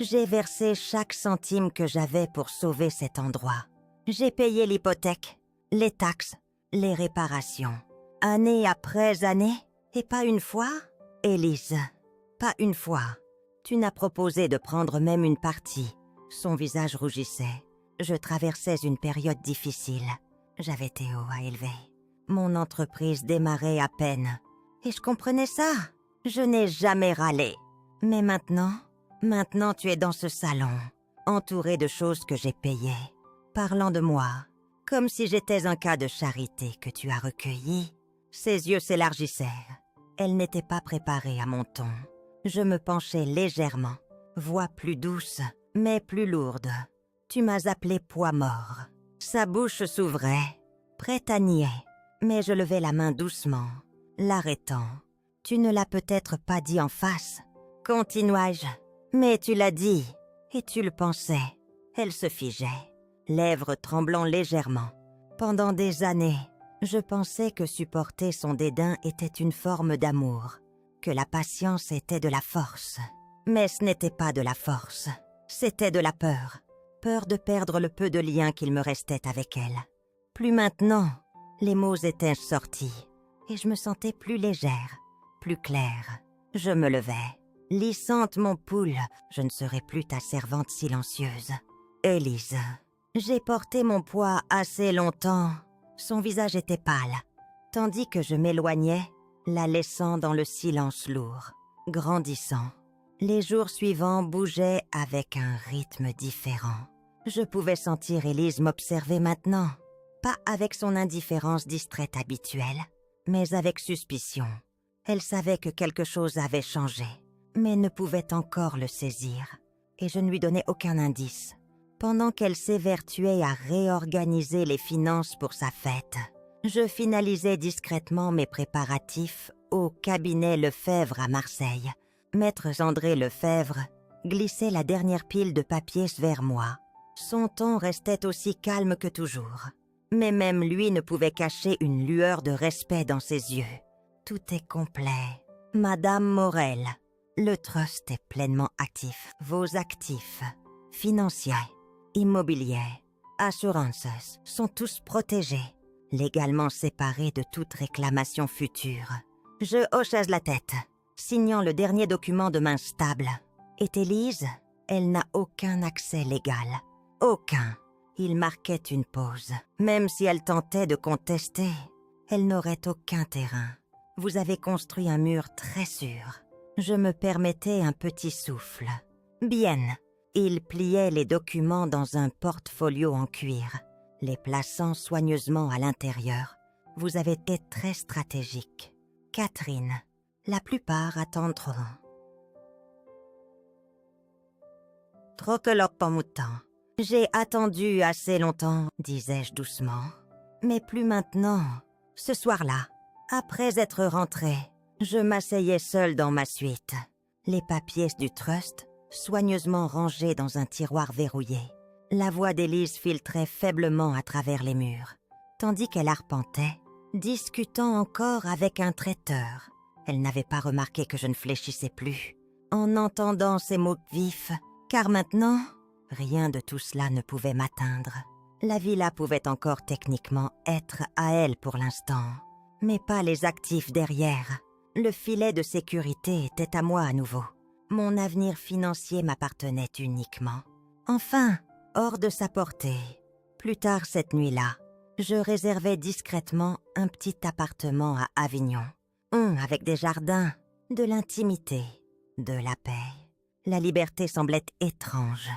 J'ai versé chaque centime que j'avais pour sauver cet endroit. J'ai payé l'hypothèque, les taxes, les réparations. Année après année, et pas une fois? Élise, pas une fois. Tu n'as proposé de prendre même une partie. Son visage rougissait. Je traversais une période difficile. J'avais Théo à élever. Mon entreprise démarrait à peine. Et je comprenais ça. Je n'ai jamais râlé. Mais maintenant tu es dans ce salon, entouré de choses que j'ai payées, parlant de moi, comme si j'étais un cas de charité que tu as recueilli. Ses yeux s'élargissaient. Elle n'était pas préparée à mon ton. Je me penchai légèrement, voix plus douce, mais plus lourde. Tu m'as appelé poids mort. Sa bouche s'ouvrait, prête à nier, mais je levai la main doucement, l'arrêtant. Tu ne l'as peut-être pas dit en face, continuai-je, mais tu l'as dit, et tu le pensais. Elle se figeait, lèvres tremblant légèrement. Pendant des années, je pensais que supporter son dédain était une forme d'amour, que la patience était de la force. Mais ce n'était pas de la force, c'était de la peur. Peur de perdre le peu de lien qu'il me restait avec elle. Plus maintenant, les mots étaient sortis, et je me sentais plus légère, plus claire. Je me levais. Lissante mon pouls, je ne serai plus ta servante silencieuse. Élise, j'ai porté mon poids assez longtemps. Son visage était pâle, tandis que je m'éloignais, la laissant dans le silence lourd, grandissant. Les jours suivants bougeaient avec un rythme différent. Je pouvais sentir Élise m'observer maintenant, pas avec son indifférence distraite habituelle, mais avec suspicion. Elle savait que quelque chose avait changé, mais ne pouvait encore le saisir, et je ne lui donnais aucun indice. Pendant qu'elle s'évertuait à réorganiser les finances pour sa fête, je finalisais discrètement mes préparatifs au cabinet Lefebvre à Marseille. Maître André Lefebvre glissait la dernière pile de papiers vers moi. Son ton restait aussi calme que toujours. Mais même lui ne pouvait cacher une lueur de respect dans ses yeux. Tout est complet. Madame Morel, le trust est pleinement actif. Vos actifs, financiers, immobiliers, assurances, sont tous protégés, légalement séparés de toute réclamation future. Je hochai la tête, signant le dernier document de main stable. Et Élise, elle n'a aucun accès légal. Aucun. Il marquait une pause. Même si elle tentait de contester, elle n'aurait aucun terrain. Vous avez construit un mur très sûr. Je me permettais un petit souffle. Bien. Il pliait les documents dans un portfolio en cuir, les plaçant soigneusement à l'intérieur. Vous avez été très stratégique. Catherine, la plupart attendront. Trop que l'oppomutant. J'ai attendu assez longtemps, disais-je doucement. Mais plus maintenant. Ce soir-là, après être rentrée, je m'asseyais seule dans ma suite. Les papiers du trust, soigneusement rangés dans un tiroir verrouillé. La voix d'Élise filtrait faiblement à travers les murs, tandis qu'elle arpentait, discutant encore avec un traiteur. Elle n'avait pas remarqué que je ne fléchissais plus, en entendant ses mots vifs, car maintenant, rien de tout cela ne pouvait m'atteindre. La villa pouvait encore techniquement être à elle pour l'instant, mais pas les actifs derrière. Le filet de sécurité était à moi à nouveau. Mon avenir financier m'appartenait uniquement. Enfin, hors de sa portée. Plus tard cette nuit-là, je réservais discrètement un petit appartement à Avignon. Avec des jardins, de l'intimité, de la paix. La liberté semblait étrange,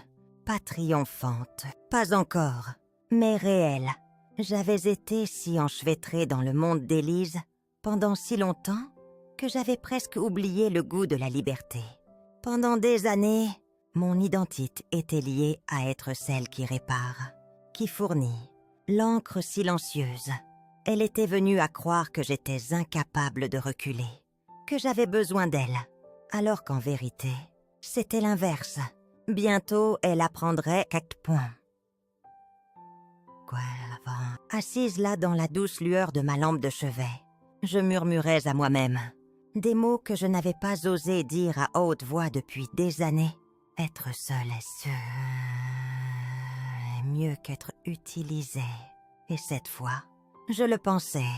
pas triomphante, pas encore, mais réelle. J'avais été si enchevêtrée dans le monde d'Élise pendant si longtemps que j'avais presque oublié le goût de la liberté. Pendant des années, mon identité était liée à être celle qui répare, qui fournit, l'encre silencieuse. Elle était venue à croire que j'étais incapable de reculer, que j'avais besoin d'elle, alors qu'en vérité, c'était l'inverse. Bientôt, elle apprendrait quelques points. Assise là dans la douce lueur de ma lampe de chevet, je murmurais à moi-même. Des mots que je n'avais pas osé dire à haute voix depuis des années. Être seul est mieux qu'être utilisé. Et cette fois, je le pensais.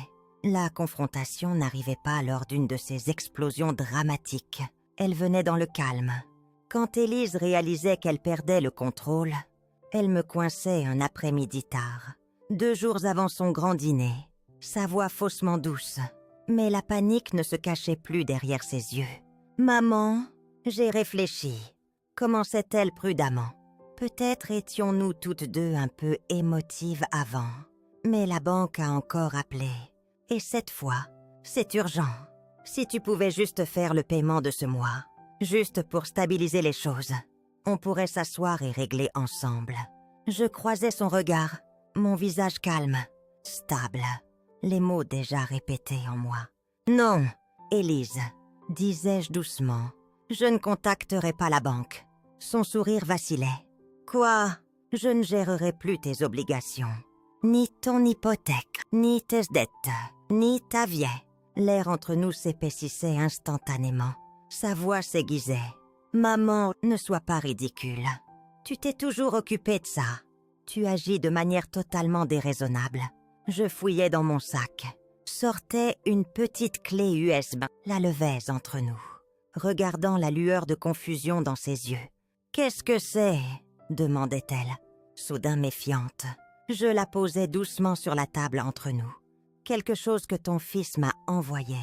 La confrontation n'arrivait pas lors d'une de ces explosions dramatiques. Elle venait dans le calme. Quand Élise réalisait qu'elle perdait le contrôle, elle me coinçait un après-midi tard, 2 jours avant son grand dîner, sa voix faussement douce. Mais la panique ne se cachait plus derrière ses yeux. « Maman, j'ai réfléchi. » Commençait-elle prudemment. Peut-être étions-nous toutes deux un peu émotives avant. Mais la banque a encore appelé. Et cette fois, c'est urgent. Si tu pouvais juste faire le paiement de ce mois, juste pour stabiliser les choses, on pourrait s'asseoir et régler ensemble. Je croisais son regard, mon visage calme, stable. Les mots déjà répétés en moi. « Non, Élise, disais-je doucement, je ne contacterai pas la banque. » Son sourire vacillait. « Quoi? Je ne gérerai plus tes obligations. Ni ton hypothèque, ni tes dettes, ni ta vie. » L'air entre nous s'épaississait instantanément. Sa voix s'aiguisait. « Maman, ne sois pas ridicule. Tu t'es toujours occupée de ça. Tu agis de manière totalement déraisonnable. » Je fouillais dans mon sac, sortais une petite clé USB, la levais entre nous, regardant la lueur de confusion dans ses yeux. « Qu'est-ce que c'est ?» demandait-elle, soudain méfiante. Je la posais doucement sur la table entre nous. « Quelque chose que ton fils m'a envoyé. »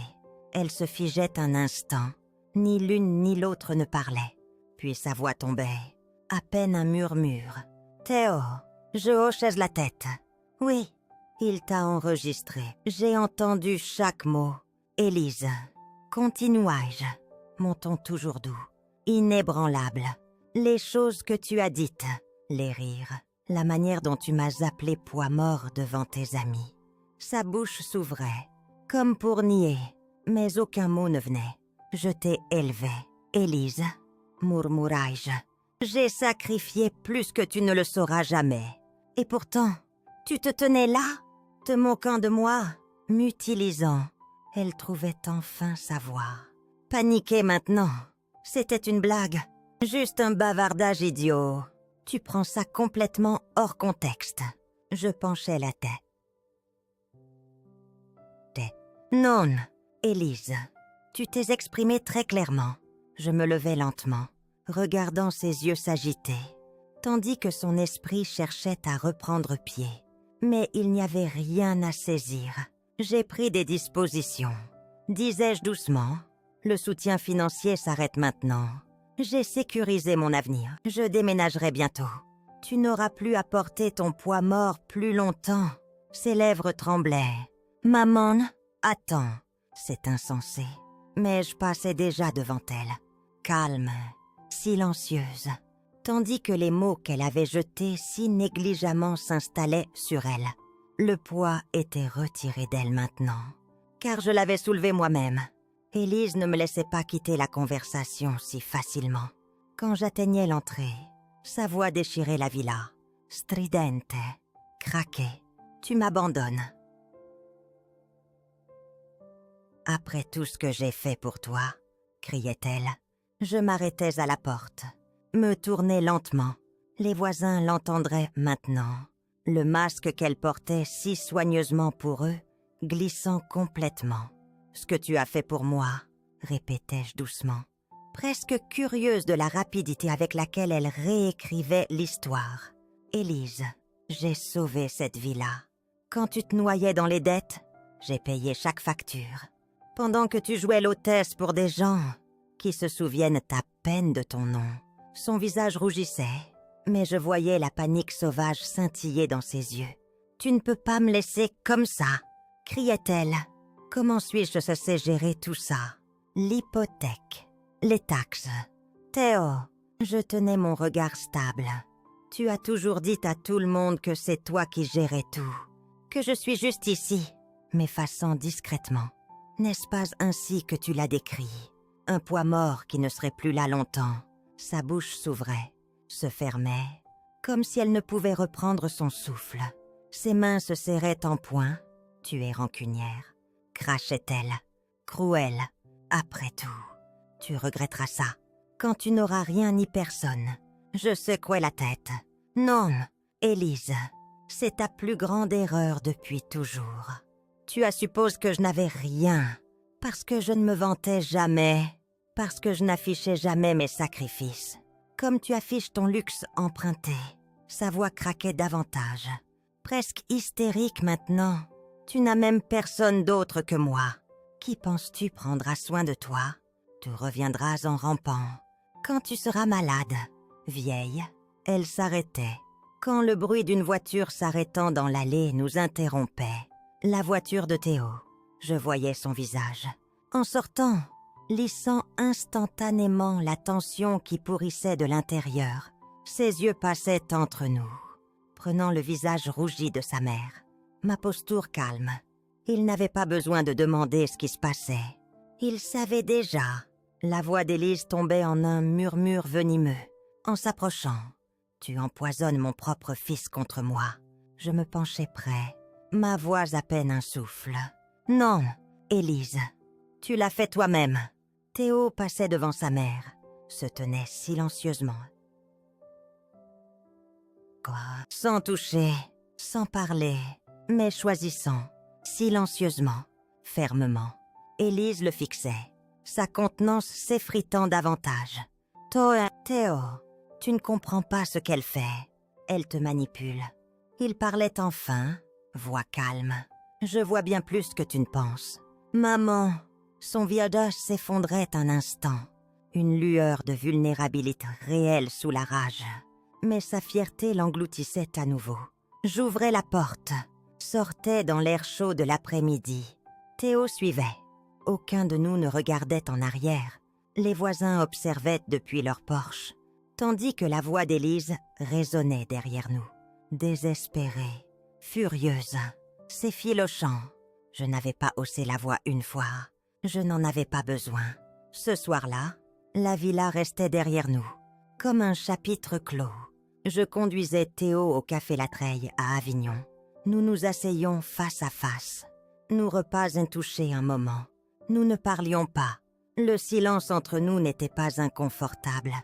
Elle se figeait un instant. Ni l'une ni l'autre ne parlait. Puis sa voix tombait, à peine un murmure. « Théo ?» Je hochais la tête. « Oui. » Il t'a enregistré. J'ai entendu chaque mot. Élise, continuai-je, mon ton toujours doux, inébranlable. Les choses que tu as dites, les rires, la manière dont tu m'as appelé poids mort devant tes amis. Sa bouche s'ouvrait, comme pour nier, mais aucun mot ne venait. Je t'ai élevée, Élise, murmurai-je. J'ai sacrifié plus que tu ne le sauras jamais. Et pourtant, tu te tenais là, te moquant de moi, m'utilisant. Elle trouvait enfin sa voix. Paniquée maintenant. C'était une blague. Juste un bavardage idiot. Tu prends ça complètement hors contexte. Je penchais la tête. Non, Élise. Tu t'es exprimée très clairement. Je me levai lentement, regardant ses yeux s'agiter, tandis que son esprit cherchait à reprendre pied. Mais il n'y avait rien à saisir. J'ai pris des dispositions. Disais-je doucement, le soutien financier s'arrête maintenant. J'ai sécurisé mon avenir. Je déménagerai bientôt. Tu n'auras plus à porter ton poids mort plus longtemps. » Ses lèvres tremblaient. « Maman, attends. » C'est insensé. Mais je passais déjà devant elle, calme, silencieuse, tandis que les mots qu'elle avait jetés si négligemment s'installaient sur elle. Le poids était retiré d'elle maintenant, car je l'avais soulevé moi-même. Élise ne me laissait pas quitter la conversation si facilement. Quand j'atteignais l'entrée, sa voix déchirait la villa. Stridente, craquait. « Tu m'abandonnes. » « Après tout ce que j'ai fait pour toi, » criait-elle. Je m'arrêtais à la porte, me tournais lentement. Les voisins l'entendraient maintenant. Le masque qu'elle portait si soigneusement pour eux, glissant complètement. « Ce que tu as fait pour moi, » répétais-je doucement, presque curieuse de la rapidité avec laquelle elle réécrivait l'histoire. « Élise, j'ai sauvé cette villa. Quand tu te noyais dans les dettes, j'ai payé chaque facture. Pendant que tu jouais l'hôtesse pour des gens qui se souviennent à peine de ton nom. » Son visage rougissait, mais je voyais la panique sauvage scintiller dans ses yeux. « Tu ne peux pas me laisser comme ça !» criait-elle. « Comment suis-je censée gérer tout ça? L'hypothèque, les taxes. » « Théo, je tenais mon regard stable. Tu as toujours dit à tout le monde que c'est toi qui gérais tout, que je suis juste ici, m'effaçant discrètement. N'est-ce pas ainsi que tu l'as décrit? Un poids mort qui ne serait plus là longtemps. » Sa bouche s'ouvrait, se fermait, comme si elle ne pouvait reprendre son souffle. Ses mains se serraient en poing. « Tu es rancunière, » crachait-elle. « Cruelle, après tout. Tu regretteras ça, quand tu n'auras rien ni personne. » Je secouais la tête. « Non, Élise, c'est ta plus grande erreur depuis toujours. Tu supposes que je n'avais rien, parce que je ne me vantais jamais, parce que je n'affichais jamais mes sacrifices. Comme tu affiches ton luxe emprunté. » Sa voix craquait davantage, presque hystérique maintenant. « Tu n'as même personne d'autre que moi. Qui penses-tu prendra soin de toi? Tu reviendras en rampant. Quand tu seras malade, vieille. » Elle s'arrêtait, quand le bruit d'une voiture s'arrêtant dans l'allée nous interrompait. La voiture de Théo. Je voyais son visage. En sortant, lissant instantanément la tension qui pourrissait de l'intérieur, ses yeux passaient entre nous, prenant le visage rougi de sa mère. Ma posture calme. Il n'avait pas besoin de demander ce qui se passait. Il savait déjà. La voix d'Élise tombait en un murmure venimeux. En s'approchant, « Tu empoisonnes mon propre fils contre moi. » Je me penchai près. Ma voix à peine un souffle. « Non, Élise, tu l'as fait toi-même. » Théo passait devant sa mère, se tenait silencieusement. Quoi? Sans toucher, sans parler, mais choisissant, silencieusement, fermement. Élise le fixait, sa contenance s'effritant davantage. « Théo, tu ne comprends pas ce qu'elle fait. Elle te manipule. » Il parlait enfin, voix calme. « Je vois bien plus que tu ne penses. » « Maman !» Son visage s'effondrait un instant. Une lueur de vulnérabilité réelle sous la rage. Mais sa fierté l'engloutissait à nouveau. J'ouvrais la porte, sortais dans l'air chaud de l'après-midi. Théo suivait. Aucun de nous ne regardait en arrière. Les voisins observaient depuis leur porche, tandis que la voix d'Élise résonnait derrière nous. Désespérée, furieuse, s'effilochant. Je n'avais pas haussé la voix une fois. Je n'en avais pas besoin. Ce soir-là, la villa restait derrière nous, comme un chapitre clos. Je conduisais Théo au Café La Treille à Avignon. Nous nous asseyions face à face. Nos repas intouchés un moment. Nous ne parlions pas. Le silence entre nous n'était pas inconfortable.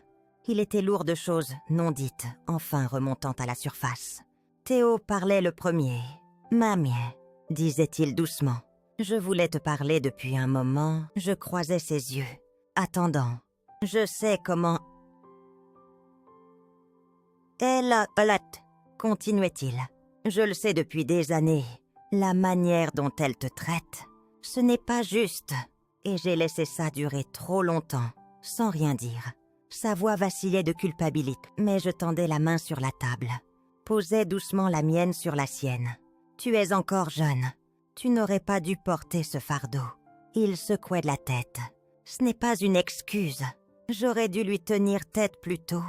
Il était lourd de choses non dites, enfin remontant à la surface. Théo parlait le premier. « Mamie », disait-il doucement. Je voulais te parler depuis un moment. Je croisais ses yeux, attendant. Je sais comment... Elle, continuait-il. Je le sais depuis des années. La manière dont elle te traite, ce n'est pas juste. Et j'ai laissé ça durer trop longtemps, sans rien dire. Sa voix vacillait de culpabilité, mais je tendais la main sur la table, posais doucement la mienne sur la sienne. « Tu es encore jeune. Tu n'aurais pas dû porter ce fardeau. » Il secouait de la tête. « Ce n'est pas une excuse. J'aurais dû lui tenir tête plus tôt,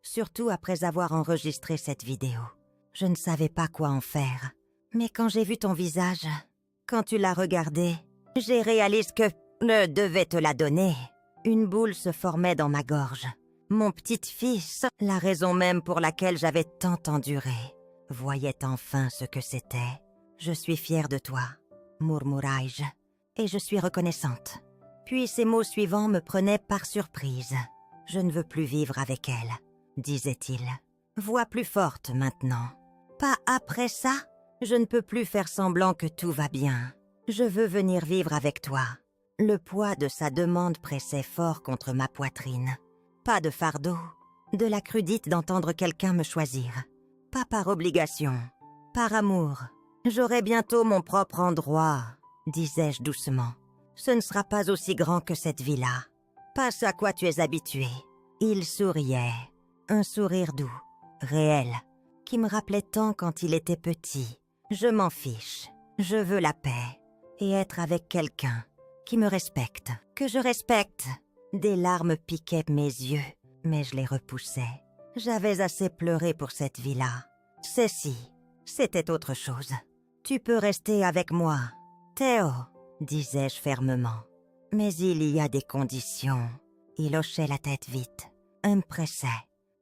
surtout après avoir enregistré cette vidéo. Je ne savais pas quoi en faire. Mais quand j'ai vu ton visage, quand tu l'as regardé, j'ai réalisé que je devais te la donner. » Une boule se formait dans ma gorge. Mon petit-fils, la raison même pour laquelle j'avais tant enduré, voyait enfin ce que c'était. « Je suis fière de toi, » murmurai-je, et je suis reconnaissante. Puis ces mots suivants me prenaient par surprise. « Je ne veux plus vivre avec elle, » disait-il. Voix plus forte maintenant. « Pas après ça? Je ne peux plus faire semblant que tout va bien. Je veux venir vivre avec toi. » Le poids de sa demande pressait fort contre ma poitrine. Pas de fardeau, de la crudité d'entendre quelqu'un me choisir. Pas par obligation, par amour. J'aurai bientôt mon propre endroit, disais-je doucement. Ce ne sera pas aussi grand que cette villa. Pas ce à quoi tu es habitué. Il souriait, un sourire doux, réel, qui me rappelait tant quand il était petit. Je m'en fiche, je veux la paix et être avec quelqu'un qui me respecte, que je respecte. Des larmes piquaient mes yeux, mais je les repoussais. J'avais assez pleuré pour cette villa. Ceci, c'était autre chose. Tu peux rester avec moi, Théo, disais-je fermement. Mais il y a des conditions. Il hochait la tête vite, me pressait.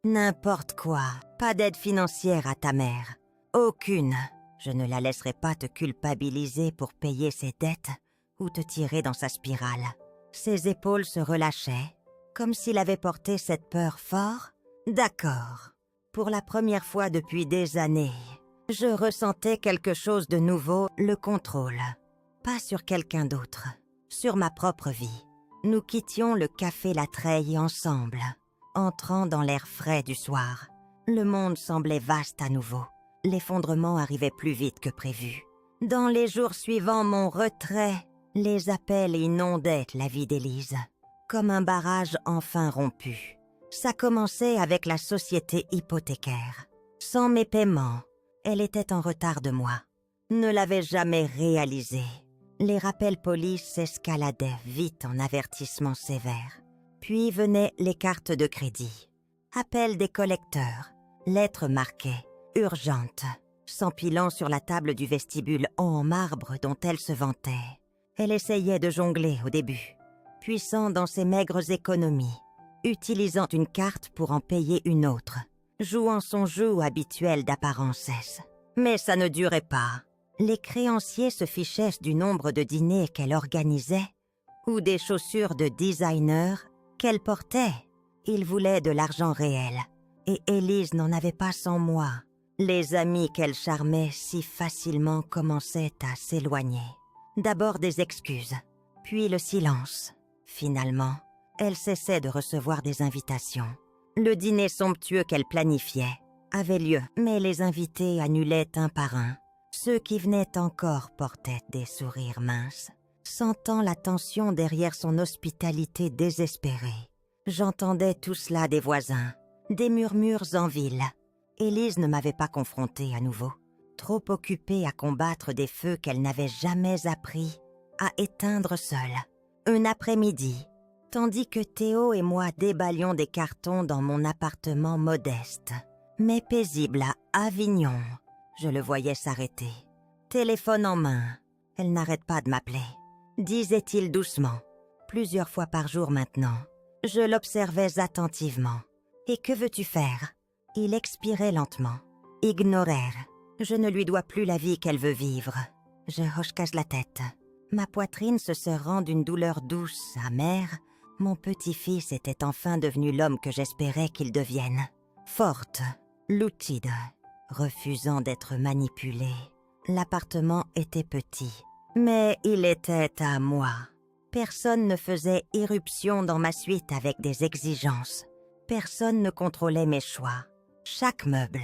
N'importe quoi, pas d'aide financière à ta mère. Aucune. Je ne la laisserai pas te culpabiliser pour payer ses dettes ou te tirer dans sa spirale. Ses épaules se relâchaient, comme s'il avait porté cette peur fort. D'accord. Pour la première fois depuis des années, je ressentais quelque chose de nouveau, le contrôle. Pas sur quelqu'un d'autre, sur ma propre vie. Nous quittions le café La Treille ensemble, entrant dans l'air frais du soir. Le monde semblait vaste à nouveau. L'effondrement arrivait plus vite que prévu. Dans les jours suivants, mon retrait, les appels inondaient la vie d'Élise, comme un barrage enfin rompu. Ça commençait avec la société hypothécaire. Sans mes paiements, elle était en retard de moi. Ne l'avais jamais réalisé. Les rappels police s'escaladaient vite en avertissements sévères. Puis venaient les cartes de crédit. Appels des collecteurs, lettres marquées, urgentes, s'empilant sur la table du vestibule en marbre dont elle se vantait. Elle essayait de jongler au début, puissant dans ses maigres économies, utilisant une carte pour en payer une autre, jouant son jeu habituel d'apparences. Mais ça ne durait pas. Les créanciers se fichaient du nombre de dîners qu'elle organisait ou des chaussures de designer qu'elle portait. Ils voulaient de l'argent réel, et Élise n'en avait pas sans moi. Les amis qu'elle charmait si facilement commençaient à s'éloigner. D'abord des excuses, puis le silence. Finalement, elle cessait de recevoir des invitations. Le dîner somptueux qu'elle planifiait avait lieu, mais les invités annulaient un par un. Ceux qui venaient encore portaient des sourires minces, sentant la tension derrière son hospitalité désespérée. J'entendais tout cela des voisins, des murmures en ville. Élise ne m'avait pas confrontée à nouveau, trop occupée à combattre des feux qu'elle n'avait jamais appris à éteindre seule. Un après-midi, tandis que Théo et moi déballions des cartons dans mon appartement modeste, mais paisible à Avignon, je le voyais s'arrêter. Téléphone en main, elle n'arrête pas de m'appeler, disait-il doucement, plusieurs fois par jour maintenant. Je l'observais attentivement. Et que veux-tu faire? Il expirait lentement. Ignorer. Je ne lui dois plus la vie qu'elle veut vivre. Je hoche la tête. Ma poitrine se serrant d'une douleur douce, amère. Mon petit-fils était enfin devenu l'homme que j'espérais qu'il devienne. Forte, lucide, refusant d'être manipulé. L'appartement était petit, mais il était à moi. Personne ne faisait irruption dans ma suite avec des exigences. Personne ne contrôlait mes choix. Chaque meuble,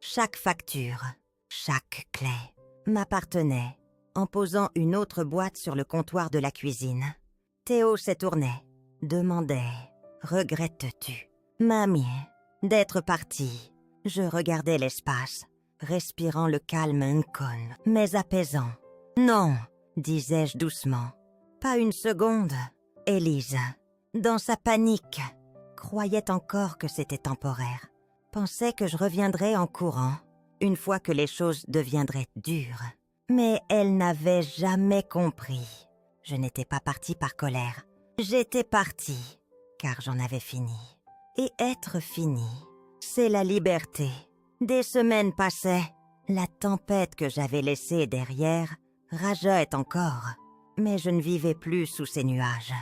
chaque facture, chaque clé m'appartenait, en posant une autre boîte sur le comptoir de la cuisine. Théo se tournait, demandait, regrettes-tu, mamie, d'être partie? Je regardais l'espace, respirant le calme incône, mais apaisant. Non, disais-je doucement. Pas une seconde. Élise, dans sa panique, croyait encore que c'était temporaire. Pensait que je reviendrais en courant, une fois que les choses deviendraient dures. Mais elle n'avait jamais compris. Je n'étais pas partie par colère. J'étais partie, car j'en avais fini. Et être fini, c'est la liberté. Des semaines passaient. La tempête que j'avais laissée derrière rageait encore. Mais je ne vivais plus sous ces nuages.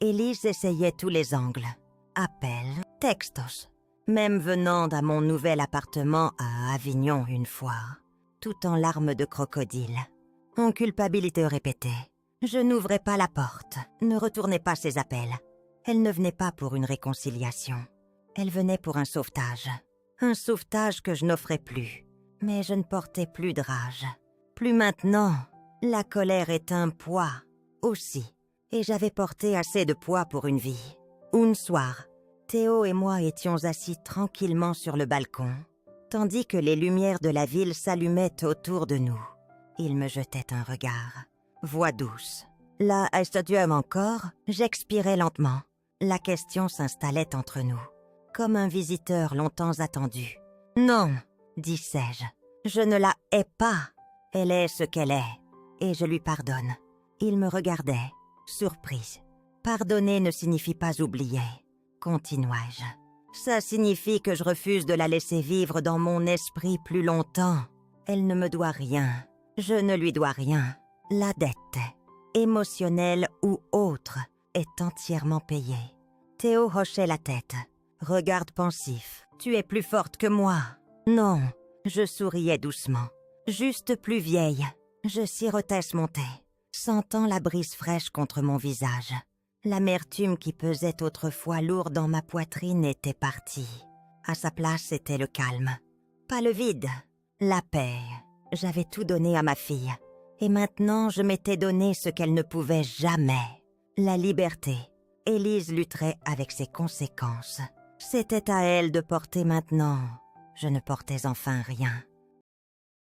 Élise essayait tous les angles. Appels, textos. Même venant à mon nouvel appartement à Avignon une fois, tout en larmes de crocodile. En culpabilité répétée. Je n'ouvrais pas la porte, ne retournais pas ses appels. Elle ne venait pas pour une réconciliation. Elle venait pour un sauvetage. Un sauvetage que je n'offrais plus. Mais je ne portais plus de rage. Plus maintenant. La colère est un poids, aussi. Et j'avais porté assez de poids pour une vie. Un soir, Théo et moi étions assis tranquillement sur le balcon, tandis que les lumières de la ville s'allumaient autour de nous. Il me jetait un regard. Voix douce. Là, est-ce encore? J'expirais lentement. La question s'installait entre nous, comme un visiteur longtemps attendu. Non, disais-je. Je ne la hais pas. Elle est ce qu'elle est, et je lui pardonne. Il me regardait, surprise. Pardonner ne signifie pas oublier, continuai-je. Ça signifie que je refuse de la laisser vivre dans mon esprit plus longtemps. Elle ne me doit rien. Je ne lui dois rien. La dette, émotionnelle ou autre, est entièrement payée. Théo hochait la tête. Regard pensif. Tu es plus forte que moi. Non, je souriais doucement. Juste plus vieille. Je sirotais mon thé, sentant la brise fraîche contre mon visage. L'amertume qui pesait autrefois lourd dans ma poitrine était partie. À sa place, c'était le calme. Pas le vide, la paix. J'avais tout donné à ma fille. Et maintenant, je m'étais donné ce qu'elle ne pouvait jamais. La liberté. Élise lutterait avec ses conséquences. C'était à elle de porter maintenant. Je ne portais enfin rien.